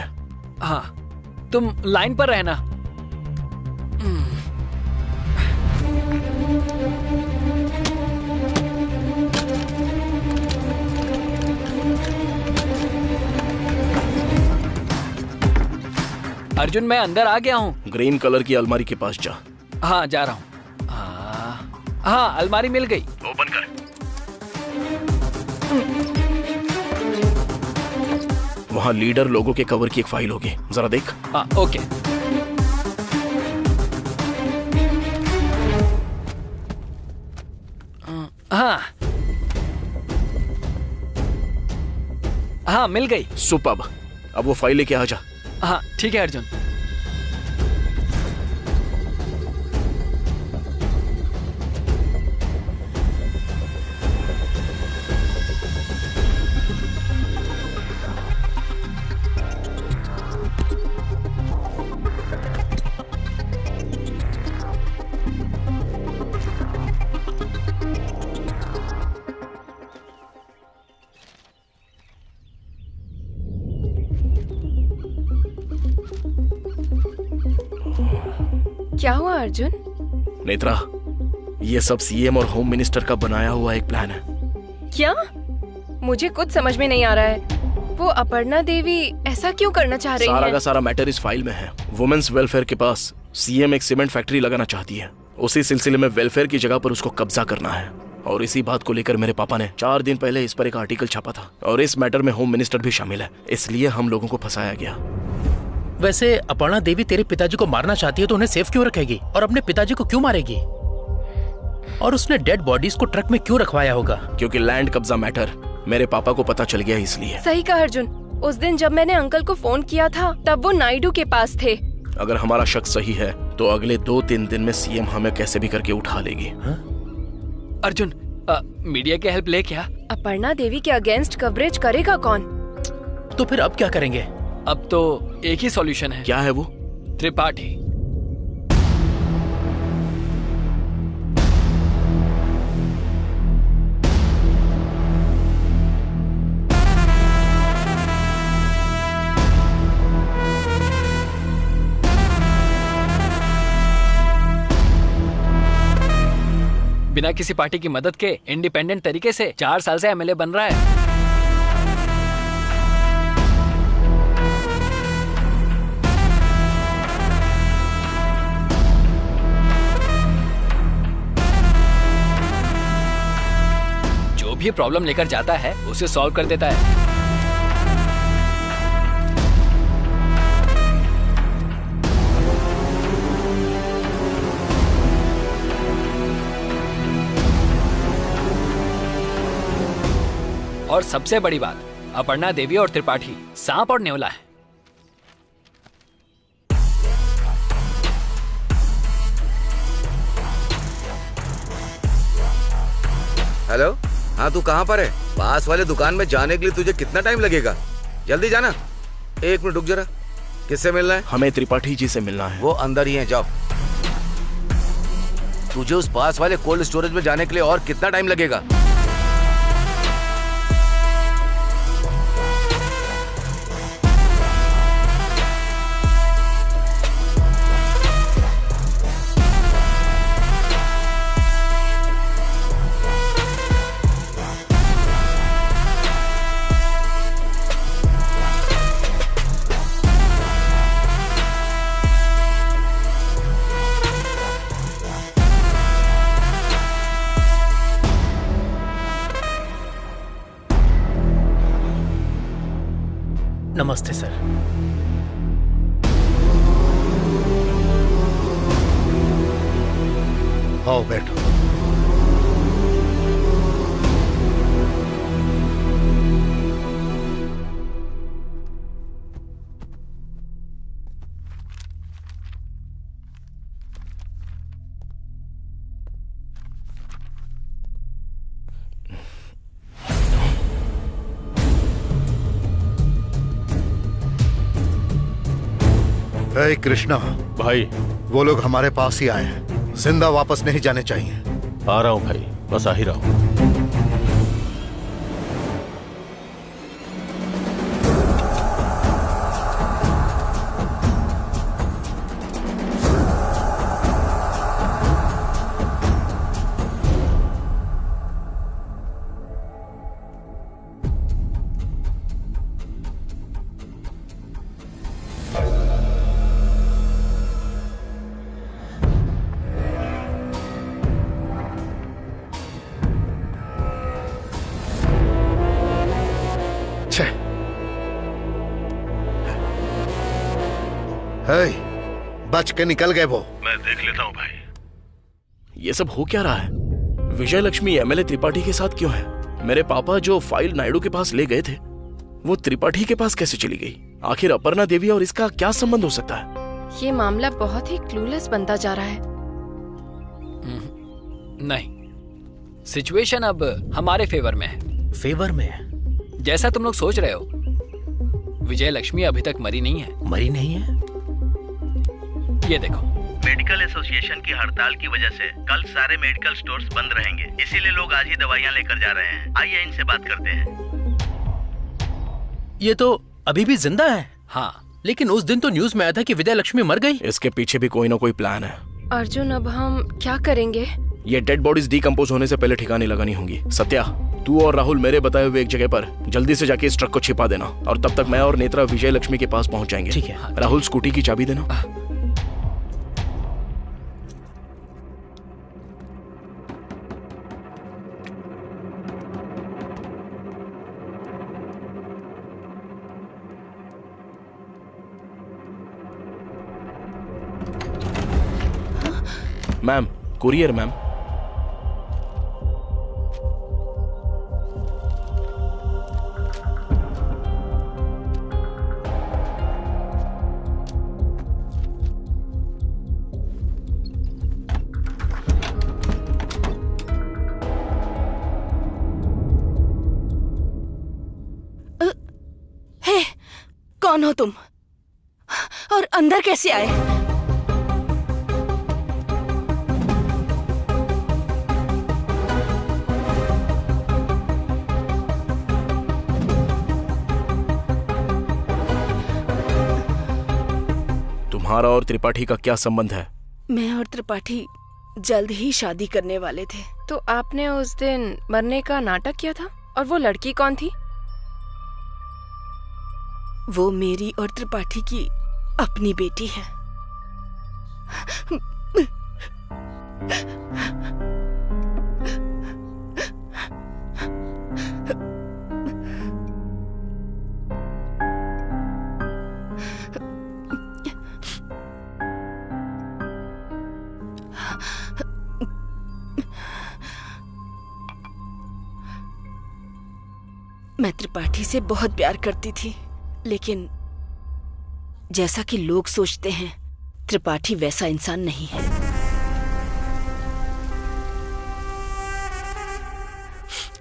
हाँ, तुम लाइन पर रहना। अर्जुन, मैं अंदर आ गया हूँ। ग्रीन कलर की अलमारी के पास जा। हाँ, जा रहा हूँ। हाँ, अलमारी मिल गई। ओपन कर। वहाँ लीडर लोगों के कवर की एक फाइल होगी, जरा देख। हाँ, ओके। हाँ हाँ, मिल गई। सुपर्ब, अब वो फाइल लेके आ जा। हाँ ठीक है अर्जुन। क्या हुआ अर्जुन? नेत्रा, ये सब सीएम और होम मिनिस्टर का बनाया हुआ एक प्लान है। क्या? मुझे कुछ समझ में नहीं आ रहा है। वो अपर्णा देवी ऐसा क्यों करना चाह रही सारा है? का सारा मैटर इस फाइल में है। वुमेन्स वेलफेयर के पास सीएम एक सीमेंट फैक्ट्री लगाना चाहती है। उसी सिलसिले में वेलफेयर की जगह पर उसको कब्जा करना है, और इसी बात को लेकर मेरे पापा ने 4 दिन पहले इस पर एक आर्टिकल छापा था, और इस मैटर में होम मिनिस्टर भी शामिल है, इसलिए हम लोगों को फंसाया गया। वैसे अपर्णा देवी तेरे पिताजी को मारना चाहती है तो उन्हें सेफ क्यों रखेगी, और अपने पिताजी को क्यों मारेगी? और उसने डेड बॉडीज को ट्रक में क्यों रखवाया होगा? क्योंकि लैंड कब्जा मैटर मेरे पापा को पता चल गया, इसलिए। सही कहा अर्जुन। उस दिन जब मैंने अंकल को फोन किया था तब वो नायडू के पास थे। अगर हमारा शक सही है तो अगले 2-3 दिन में सीएम हमें कैसे भी करके उठा लेगी। अर्जुन, मीडिया की हेल्प ले क्या? अपर्णा देवी के अगेंस्ट कवरेज करेगा कौन? तो फिर अब क्या करेंगे? अब तो एक ही सॉल्यूशन है। क्या है वो? त्रिपाठी। बिना किसी पार्टी की मदद के इंडिपेंडेंट तरीके से 4 साल से एमएलए बन रहा है। जो भी प्रॉब्लम लेकर जाता है उसे सॉल्व कर देता है। और सबसे बड़ी बात, अपर्णा देवी और त्रिपाठी सांप और नेवला है। हेलो, हाँ तू कहाँ पर है? पास वाले दुकान में जाने के लिए तुझे कितना टाइम लगेगा? जल्दी जाना। 1 मिनट रुक जरा। किससे मिलना है? हमें त्रिपाठी जी से मिलना है। वो अंदर ही हैं, जाओ। तुझे उस पास वाले कोल्ड स्टोरेज में जाने के लिए और कितना टाइम लगेगा? नमस्ते सर। आओ बैठो। हे कृष्णा भाई, वो लोग हमारे पास ही आए हैं, जिंदा वापस नहीं जाने चाहिए। आ रहा हूँ भाई, बस आ ही रहा हूँ। बच के निकल गए वो। मैं देख लेता हूँ भाई। ये सब हो क्या रहा है? विजय लक्ष्मी एमएलए त्रिपाठी के साथ क्यों है? मेरे पापा जो फाइल नायडू के पास ले गए थे वो त्रिपाठी के पास कैसे चली गई? आखिर अपर्णा देवी और इसका क्या संबंध हो सकता है? ये मामला बहुत ही क्लूलेस बनता जा रहा है। नहीं, सिचुएशन अब हमारे फेवर में है। फेवर में है? जैसा तुम लोग सोच रहे हो, विजय लक्ष्मी अभी तक मरी नहीं है। मरी नहीं है? ये देखो, मेडिकल एसोसिएशन की हड़ताल की वजह से कल सारे मेडिकल स्टोर्स बंद रहेंगे, इसीलिए लोग आज ही दवाइयाँ लेकर जा रहे हैं। आइए इनसे बात करते हैं। ये तो अभी भी जिंदा है। हाँ, लेकिन उस दिन तो न्यूज में आया था कि विजय लक्ष्मी मर गई। इसके पीछे भी कोई ना कोई प्लान है। अर्जुन, अब हम क्या करेंगे? ये डेड बॉडीज डीकंपोज होने से पहले ठिकाने लगानी होंगी। सत्या, तू और राहुल मेरे बताए हुए एक जगह पर जल्दी से जाके इस ट्रक को छिपा देना, और तब तक मैं और नेत्रा विजय लक्ष्मी के पास पहुंच जाएंगे। ठीक है। राहुल, स्कूटी की चाबी देना। Ma'am, courier ma'am. हे, कौन हो तुम और अंदर कैसे आए? तुम्हारा और त्रिपाठी का क्या संबंध है? मैं और त्रिपाठी जल्द ही शादी करने वाले थे। तो आपने उस दिन मरने का नाटक किया था, और वो लड़की कौन थी? वो मेरी और त्रिपाठी की अपनी बेटी है। मैं त्रिपाठी से बहुत प्यार करती थी, लेकिन जैसा कि लोग सोचते हैं, त्रिपाठी वैसा इंसान नहीं है।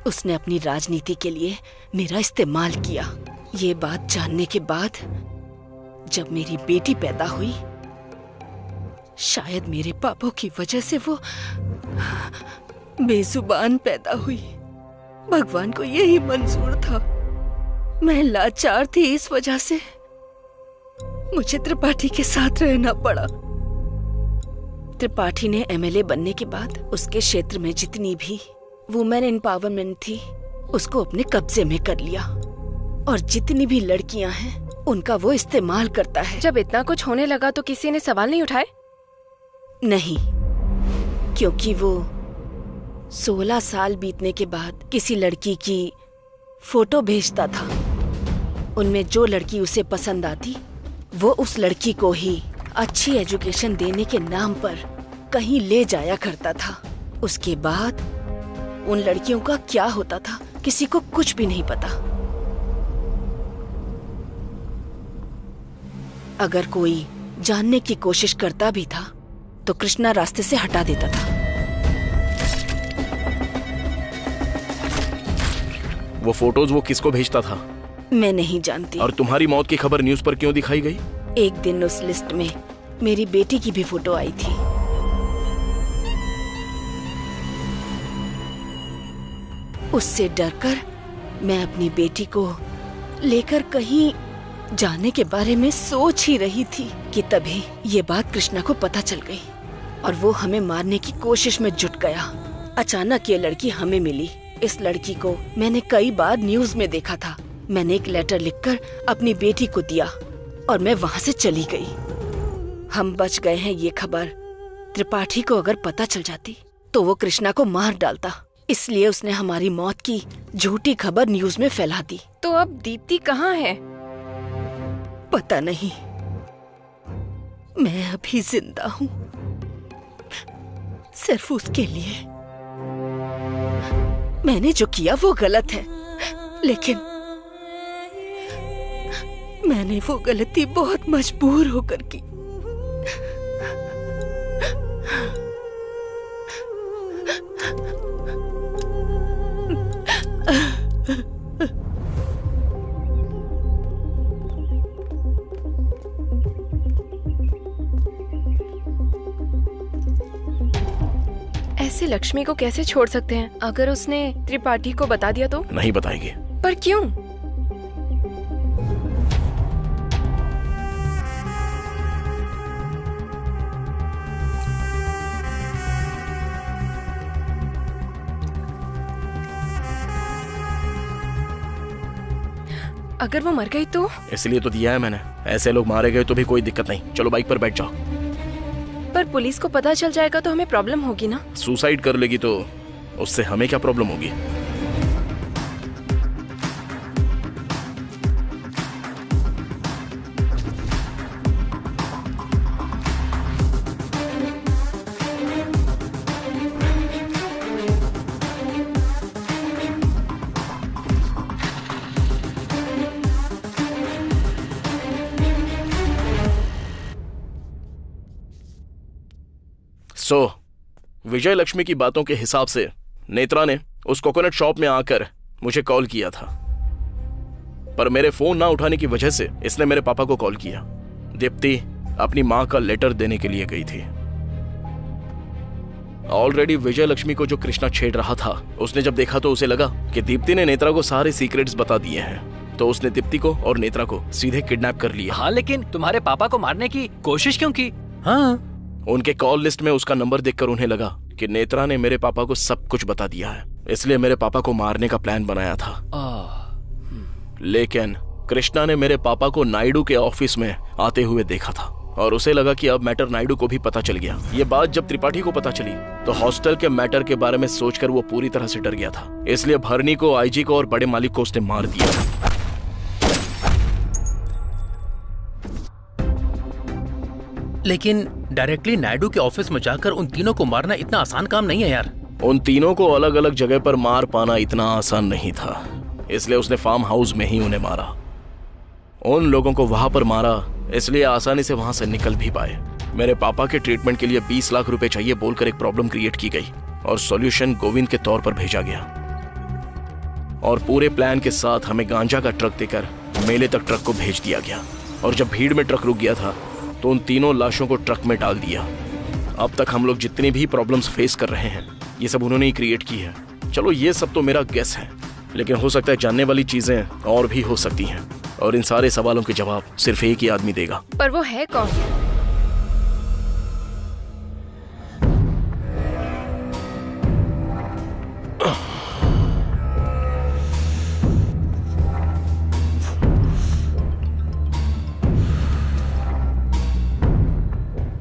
उसने अपनी राजनीति के लिए मेरा इस्तेमाल किया। ये बात जानने के बाद जब मेरी बेटी पैदा हुई, शायद मेरे पापों की वजह से वो बेजुबान पैदा हुई। भगवान को यही मंजूर था। मैं लाचार थी, इस वजह से मुझे त्रिपाठी के साथ रहना पड़ा। त्रिपाठी ने एमएलए बनने के बाद उसके क्षेत्र में जितनी भी वुमेन एम्पावरमेंट थी, उसको अपने कब्जे में कर लिया, और जितनी भी लड़कियां हैं उनका वो इस्तेमाल करता है। जब इतना कुछ होने लगा तो किसी ने सवाल नहीं उठाए? नहीं, क्योंकि वो 16 साल बीतने के बाद किसी लड़की की फोटो भेजता था। उनमें जो लड़की उसे पसंद आती, वो उस लड़की को ही अच्छी एजुकेशन देने के नाम पर कहीं ले जाया करता था। उसके बाद उन लड़कियों का क्या होता था, किसी को कुछ भी नहीं पता। अगर कोई जानने की कोशिश करता भी था तो कृष्णा रास्ते से हटा देता था। वो फोटोज वो किसको भेजता था? मैं नहीं जानती। और तुम्हारी मौत की खबर न्यूज पर क्यों दिखाई गई? एक दिन उस लिस्ट में मेरी बेटी की भी फोटो आई थी। उससे डरकर मैं अपनी बेटी को लेकर कहीं जाने के बारे में सोच ही रही थी कि तभी ये बात कृष्णा को पता चल गई, और वो हमें मारने की कोशिश में जुट गया। अचानक ये लड़की हमें मिली। इस लड़की को मैंने कई बार न्यूज में देखा था। मैंने एक लेटर लिखकर अपनी बेटी को दिया और मैं वहां से चली गई। हम बच गए हैं ये खबर त्रिपाठी को अगर पता चल जाती तो वो कृष्णा को मार डालता, इसलिए उसने हमारी मौत की झूठी खबर न्यूज में फैला दी। तो अब दीप्ति कहाँ है? पता नहीं। मैं अभी जिंदा हूँ सिर्फ उसके लिए। मैंने जो किया वो गलत है, लेकिन मैंने वो गलती बहुत मजबूर होकर की। ऐसे लक्ष्मी को कैसे छोड़ सकते हैं? अगर उसने त्रिपाठी को बता दिया तो? नहीं बताएंगे। पर क्यों? अगर वो मर गई तो? इसलिए तो दिया है मैंने। ऐसे लोग मारे गए तो भी कोई दिक्कत नहीं। चलो बाइक पर बैठ जाओ। पर पुलिस को पता चल जाएगा तो हमें प्रॉब्लम होगी ना? सुसाइड कर लेगी तो उससे हमें क्या प्रॉब्लम होगी? विजय लक्ष्मी की बातों के हिसाब से नेत्रा ने उस कोकोनट शॉप में आकर मुझे कॉल किया था, पर मेरे फोन ना उठाने की वजह से इसने मेरे पापा को कॉल किया। दीप्ति अपनी मां का लेटर देने के लिए गई थी। ऑलरेडी विजय लक्ष्मी को जो कृष्णा छेड़ रहा था, उसने जब देखा तो उसे लगा कि दीप्ति ने नेत्रा को सारे सीक्रेट्स बता दिए हैं, तो उसने दीप्ति को और नेत्रा को सीधे किडनैप कर लिया। हाँ, लेकिन तुम्हारे पापा को मारने की कोशिश क्यों की? हाँ, उनके कॉल लिस्ट में उसका नंबर देखकर उन्हें लगा कि नेत्रा ने मेरे पापा को सब कुछ बता दिया है, इसलिए मेरे पापा को मारने का प्लान बनाया था। लेकिन कृष्णा ने मेरे पापा को नायडू के ऑफिस में आते हुए देखा था और उसे लगा कि अब मैटर नायडू को भी पता चल गया। ये बात जब त्रिपाठी को पता चली तो हॉस्टल के मैटर के बारे में सोचकर वो पूरी तरह से डर गया था, इसलिए भरनी को, आईजी को और बड़े मालिक को उसने मार दिया। लेकिन डायरेक्टली नायडू के ऑफिस में जाकर उन तीनों को मारना इतना आसान काम नहीं है यार। उन तीनों को अलग अलग जगह पर मार पाना इतना आसान नहीं था, इसलिए उसने फार्म हाउस में ही उन्हें मारा। उन लोगों को वहां पर मारा इसलिए आसानी से वहां से निकल भी पाए। मेरे पापा के ट्रीटमेंट के लिए 20 लाख रुपए चाहिए बोलकर एक प्रॉब्लम क्रिएट की गई और सॉल्यूशन गोविंद के तौर पर भेजा गया और पूरे प्लान के साथ हमें गांजा का ट्रक देकर मेले तक ट्रक को भेज दिया गया। और जब भीड़ में ट्रक रुक गया था तो उन तीनों लाशों को ट्रक में डाल दिया। अब तक हम लोग जितनी भी प्रॉब्लम्स फेस कर रहे हैं ये सब उन्होंने ही क्रिएट की है। चलो ये सब तो मेरा गेस है, लेकिन हो सकता है जानने वाली चीजें और भी हो सकती हैं और इन सारे सवालों के जवाब सिर्फ एक ही आदमी देगा। पर वो है कौन?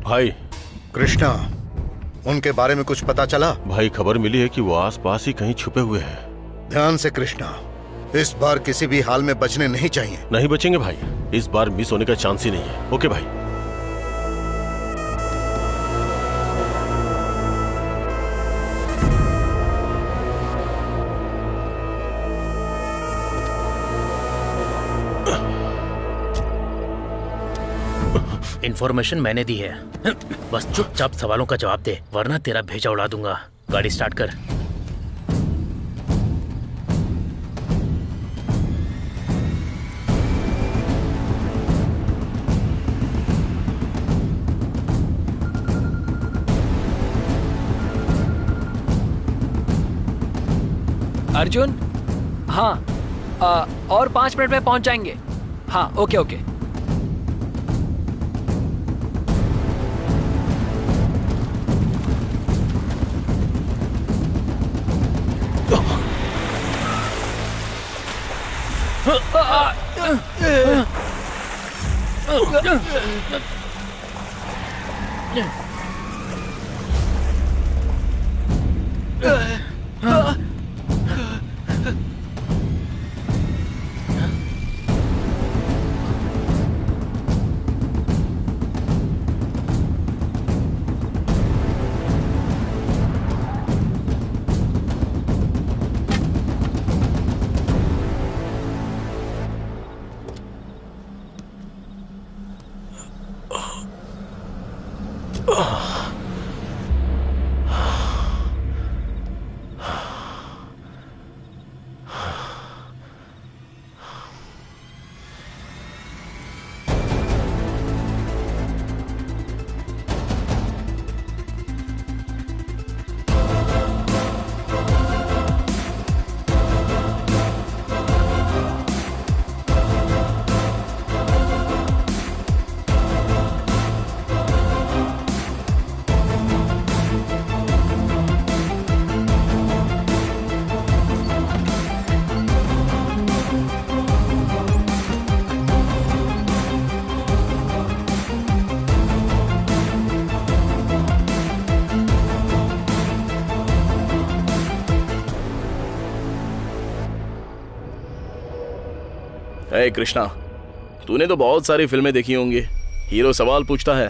भाई कृष्णा, उनके बारे में कुछ पता चला? भाई खबर मिली है कि वो आसपास ही कहीं छुपे हुए हैं। ध्यान से कृष्णा, इस बार किसी भी हाल में बचने नहीं चाहिए। नहीं बचेंगे भाई, इस बार मिस होने का चांस ही नहीं है। ओके भाई। इन्फॉर्मेशन मैंने दी है, बस चुपचाप सवालों का जवाब दे वरना तेरा भेजा उड़ा दूंगा। गाड़ी स्टार्ट कर। अर्जुन, हाँ, और 5 मिनट में पहुंच जाएंगे। हाँ, ओके ओके। है कृष्णा, तूने तो बहुत सारी फिल्में देखी होंगी। हीरो सवाल पूछता है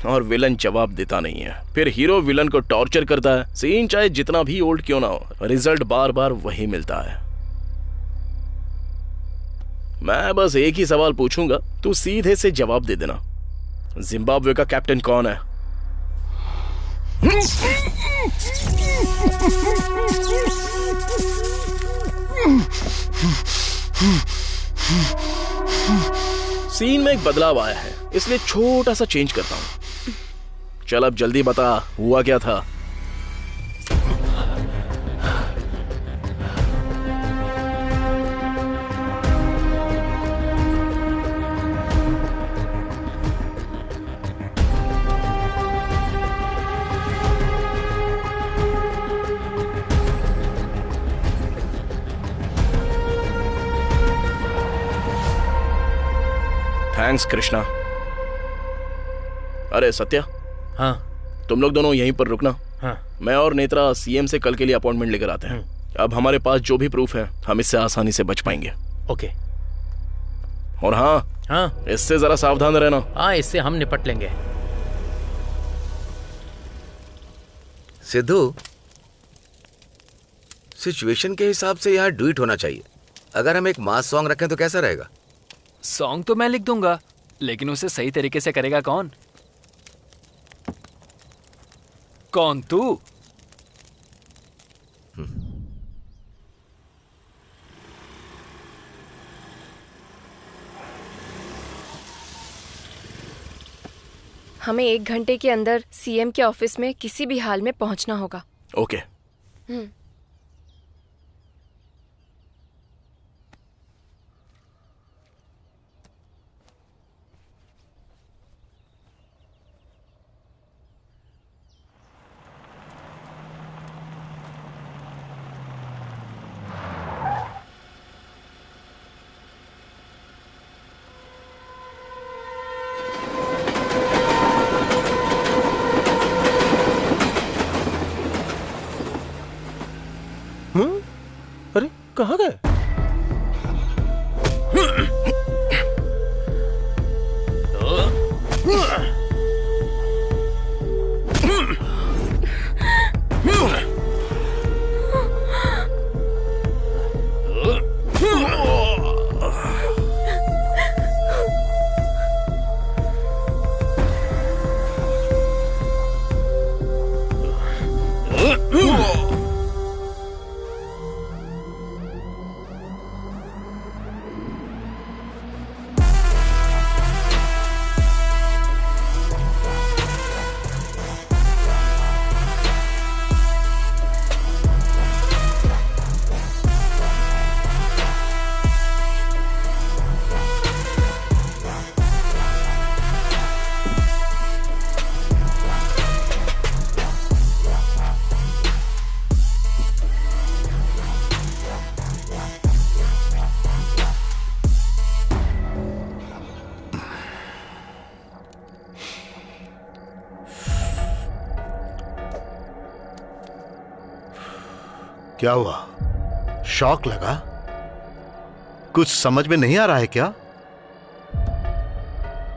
और विलन जवाब देता नहीं है, फिर हीरो विलन को टॉर्चर करता है। सीन चाहे जितना भी ओल्ड क्यों ना हो, रिजल्ट बार बार वही मिलता है। मैं बस एक ही सवाल पूछूंगा, तू सीधे से जवाब दे देना। जिम्बाब्वे का कैप्टन कौन है? सीन में एक बदलाव आया है, इसलिए छोटा सा चेंज करता हूं। चल अब जल्दी बता, हुआ क्या था? थैंक्स कृष्णा। अरे सत्या। हाँ। तुम लोग दोनों यहीं पर रुकना। हाँ। मैं और नेत्रा सीएम से कल के लिए अपॉइंटमेंट लेकर आते हैं। अब हमारे पास जो भी प्रूफ है, हम इससे आसानी से बच पाएंगे। ओके। और हाँ, इससे जरा सावधान रहना। हाँ, इससे हम निपट लेंगे। सिद्धू, सिचुएशन के हिसाब से यहाँ डुएट होना चाहिए। अगर हम एक मास सॉन्ग रखें तो कैसा रहेगा? सॉन्ग तो मैं लिख दूंगा, लेकिन उसे सही तरीके से करेगा कौन? कौन? तू? हमें 1 घंटे के अंदर सीएम के ऑफिस में किसी भी हाल में पहुंचना होगा। ओके। अरे कहाँ गए? क्या हुआ? शॉक लगा? कुछ समझ में नहीं आ रहा है क्या?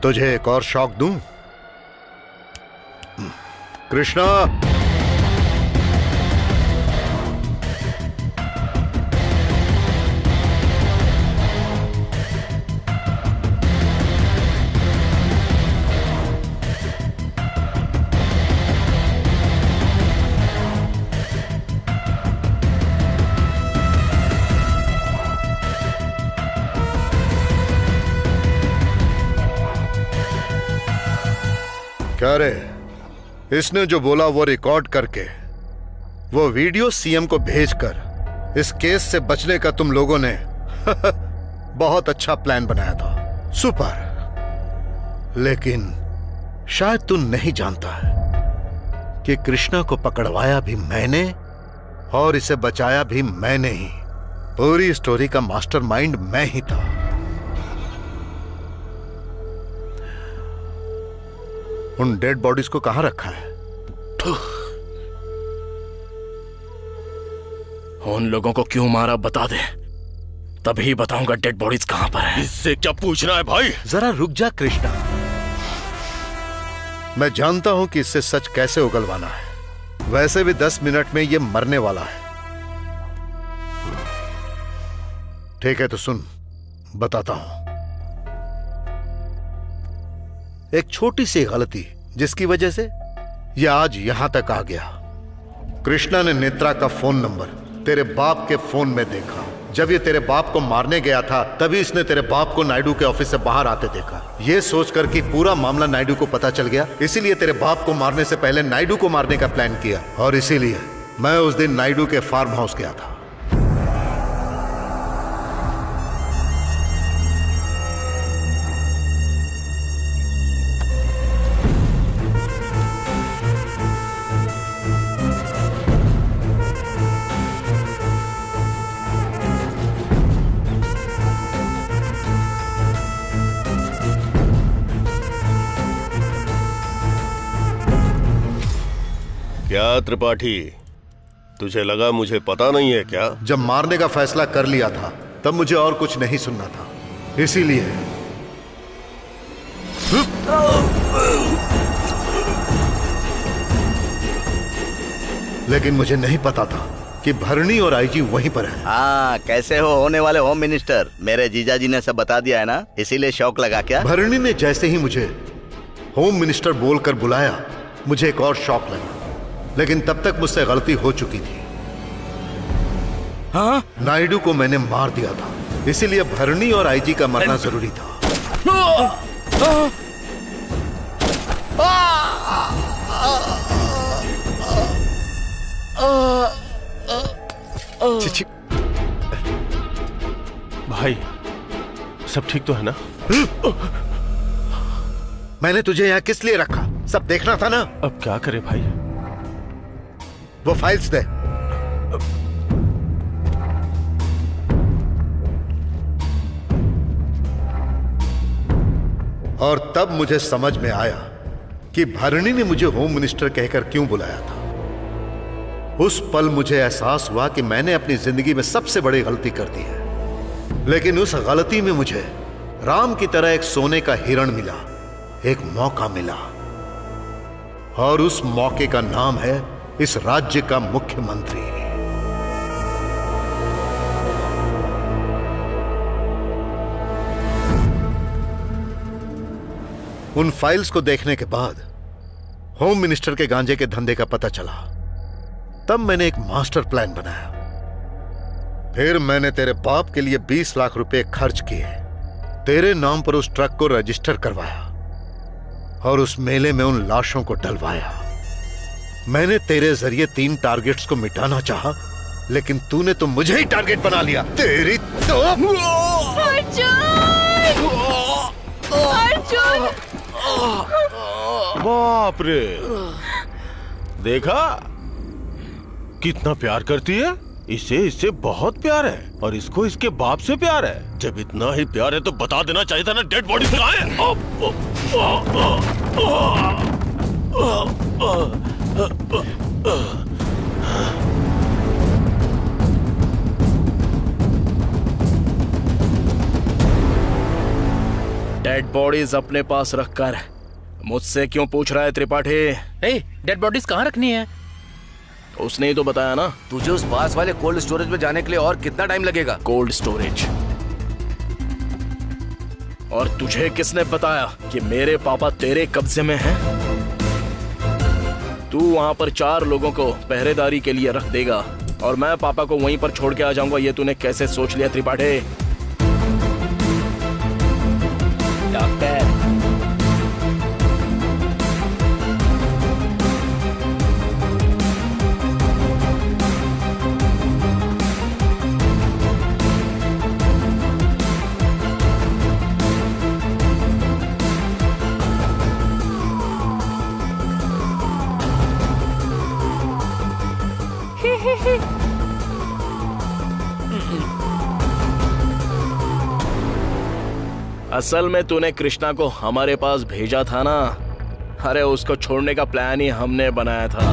तुझे एक और शॉक दूं? कृष्णा, क्या रे? इसने जो बोला वो रिकॉर्ड करके वो वीडियो सीएम को भेजकर इस केस से बचने का तुम लोगों ने बहुत अच्छा प्लान बनाया था। सुपर। लेकिन शायद तू नहीं जानता है कि कृष्णा को पकड़वाया भी मैंने और इसे बचाया भी मैंने ही। पूरी स्टोरी का मास्टरमाइंड मैं ही था। उन डेड बॉडीज को कहां रखा है? उन लोगों को क्यों मारा बता दे, तभी बताऊंगा डेड बॉडीज कहां पर है। इससे क्या पूछना है भाई? जरा रुक जा कृष्णा, मैं जानता हूं कि इससे सच कैसे उगलवाना है। वैसे भी 10 मिनट में ये मरने वाला है। ठीक है तो सुन, बताता हूं। एक छोटी सी गलती जिसकी वजह से यह आज यहां तक आ गया। कृष्णा ने नेत्रा का फोन नंबर तेरे बाप के फोन में देखा। जब ये तेरे बाप को मारने गया था तभी इसने तेरे बाप को नायडू के ऑफिस से बाहर आते देखा। ये सोचकर कि पूरा मामला नायडू को पता चल गया, इसीलिए तेरे बाप को मारने से पहले नायडू को मारने का प्लान किया। और इसीलिए मैं उस दिन नायडू के फार्म हाउस गया था। क्या त्रिपाठी, तुझे लगा मुझे पता नहीं है क्या? जब मारने का फैसला कर लिया था तब मुझे और कुछ नहीं सुनना था, इसीलिए लेकिन मुझे नहीं पता था कि भरणी और आईजी वहीं पर है। हाँ, कैसे हो होने वाले होम मिनिस्टर? मेरे जीजाजी ने सब बता दिया है ना, इसीलिए शौक लगा क्या? भरणी ने जैसे ही मुझे होम मिनिस्टर बोलकर बुलाया मुझे एक और शौक लगा, लेकिन तब तक मुझसे गलती हो चुकी थी। हाँ? नायडू को मैंने मार दिया था, इसीलिए भरणी और आईजी का मरना जरूरी था। भाई सब ठीक तो है ना? मैंने तुझे यहाँ किस लिए रखा? सब देखना था ना। अब क्या करे भाई? वो फाइल्स दे। और तब मुझे समझ में आया कि भरणी ने मुझे होम मिनिस्टर कहकर क्यों बुलाया था। उस पल मुझे एहसास हुआ कि मैंने अपनी जिंदगी में सबसे बड़ी गलती कर दी है, लेकिन उस गलती में मुझे राम की तरह एक सोने का हिरण मिला, एक मौका मिला, और उस मौके का नाम है इस राज्य का मुख्यमंत्री। उन फाइल्स को देखने के बाद होम मिनिस्टर के गांजे के धंधे का पता चला। तब मैंने एक मास्टर प्लान बनाया। फिर मैंने तेरे बाप के लिए 20 लाख रुपए खर्च किए, तेरे नाम पर उस ट्रक को रजिस्टर करवाया और उस मेले में उन लाशों को डलवाया। मैंने तेरे जरिए 3 टारगेट्स को मिटाना चाहा, लेकिन तूने तो मुझे ही टारगेट बना लिया। तेरी तो अर्जुन! बाप रे, देखा कितना प्यार करती है। इससे बहुत प्यार है और इसको इसके बाप से प्यार है। जब इतना ही प्यार है तो बता देना चाहिए था ना डेड बॉडी कहाँ है। डेड बॉडीज अपने पास रखकर मुझसे क्यों पूछ रहा है त्रिपाठी? डेड बॉडीज कहाँ रखनी है? उसने ही तो बताया ना। तुझे उस पास वाले कोल्ड स्टोरेज में जाने के लिए और कितना टाइम लगेगा? Cold storage? और तुझे किसने बताया कि मेरे पापा तेरे कब्जे में हैं? तू वहां पर 4 लोगों को पहरेदारी के लिए रख देगा और मैं पापा को वहीं पर छोड़ के आ जाऊंगा। ये तूने कैसे सोच लिया त्रिपाठी? डॉक्टर, असल में तूने कृष्णा को हमारे पास भेजा था ना। अरे उसको छोड़ने का प्लान ही हमने बनाया था।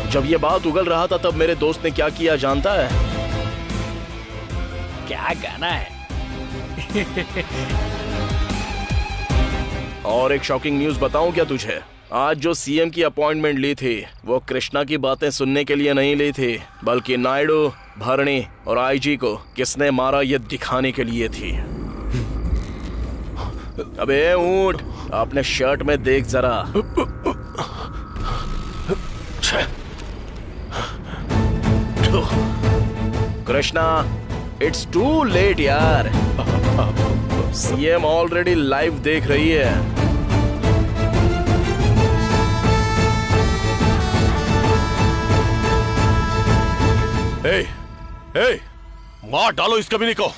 जब ये बात उगल रहा था तब मेरे दोस्त ने क्या किया जानता है? क्या गाना है? और एक शॉकिंग न्यूज बताऊं क्या तुझे? आज जो सीएम की अपॉइंटमेंट ली थी वो कृष्णा की बातें सुनने के लिए नहीं ली थी, बल्कि नायडू, भरणी और आईजी को किसने मारा ये दिखाने के लिए थी। अबे ऊंट, अपने शर्ट में देख जरा। कृष्णा, इट्स टू लेट यार। सीएम ऑलरेडी लाइव देख रही है। ए, ए, मार डालो इस कमीने को।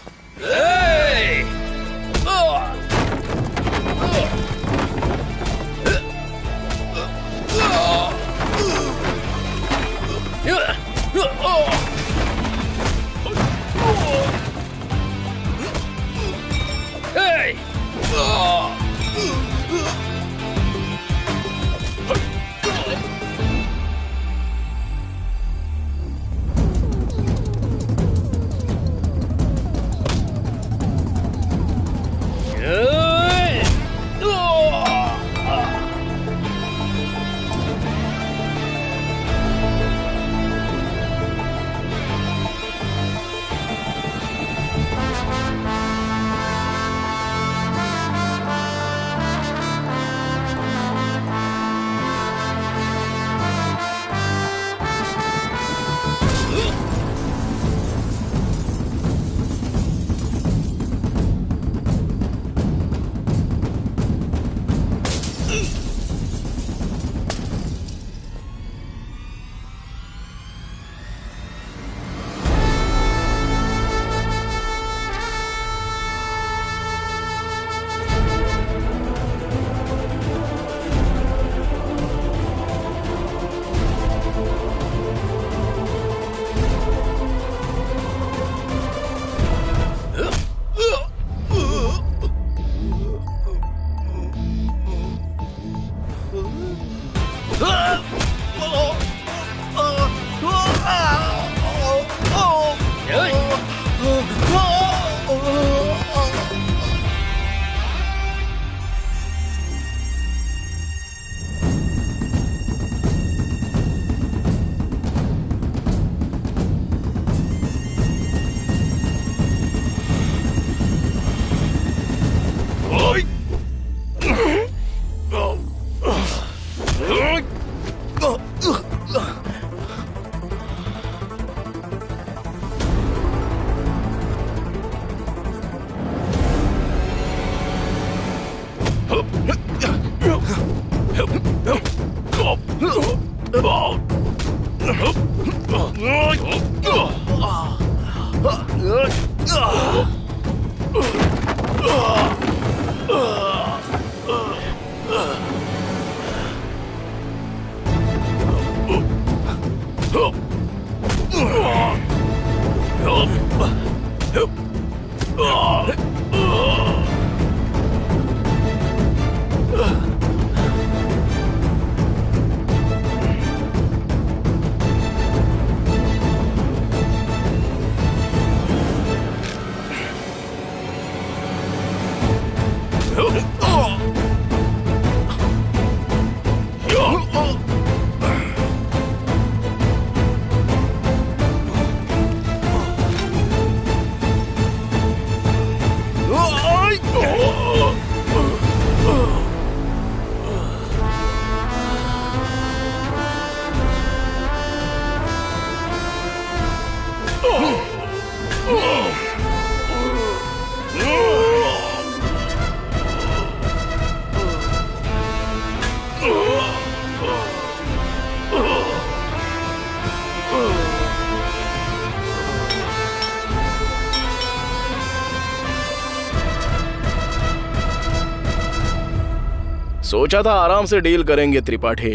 सोचा था आराम से डील करेंगे त्रिपाठी,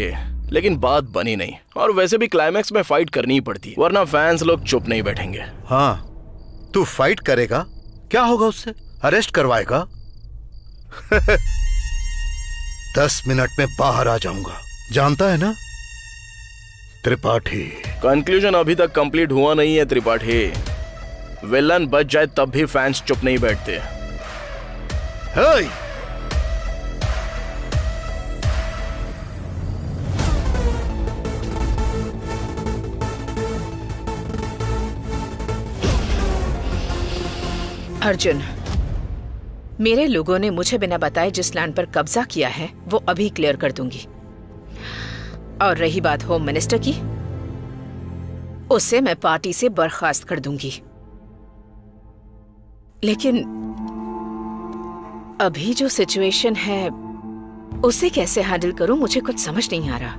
लेकिन बात बनी नहीं। और वैसे भी क्लाइमैक्स में फाइट करनी ही पड़ती, वरना फैंस लोग चुप नहीं बैठेंगे। हाँ, तू फाइट करेगा, क्या होगा उससे? अरेस्ट करवाएगा? 10 मिनट में बाहर आ जाऊंगा, जानता है ना त्रिपाठी? कंक्लूजन अभी तक कंप्लीट हुआ नहीं है त्रिपाठी। विलन बच जाए तब भी फैंस चुप नहीं बैठते। हे! अर्जुन, मेरे लोगों ने मुझे बिना बताए जिस लैंड पर कब्जा किया है वो अभी क्लियर कर दूंगी। और रही बात होम मिनिस्टर की, उसे मैं पार्टी से बर्खास्त कर दूंगी। लेकिन अभी जो सिचुएशन है उसे कैसे हैंडल करूं, मुझे कुछ समझ नहीं आ रहा।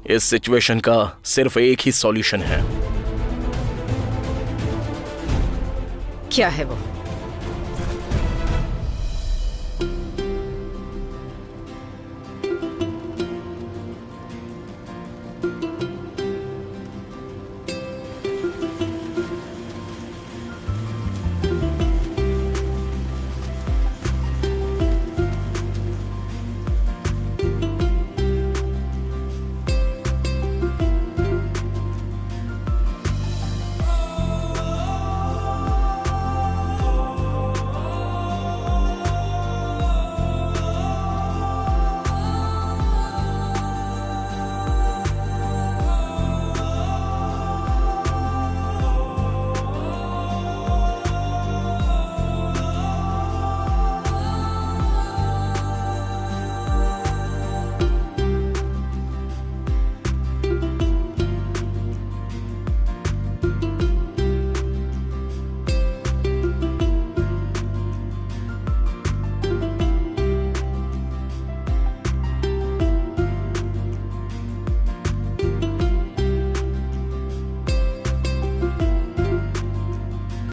इस सिचुएशन का सिर्फ एक ही सॉल्यूशन है। क्या है वो?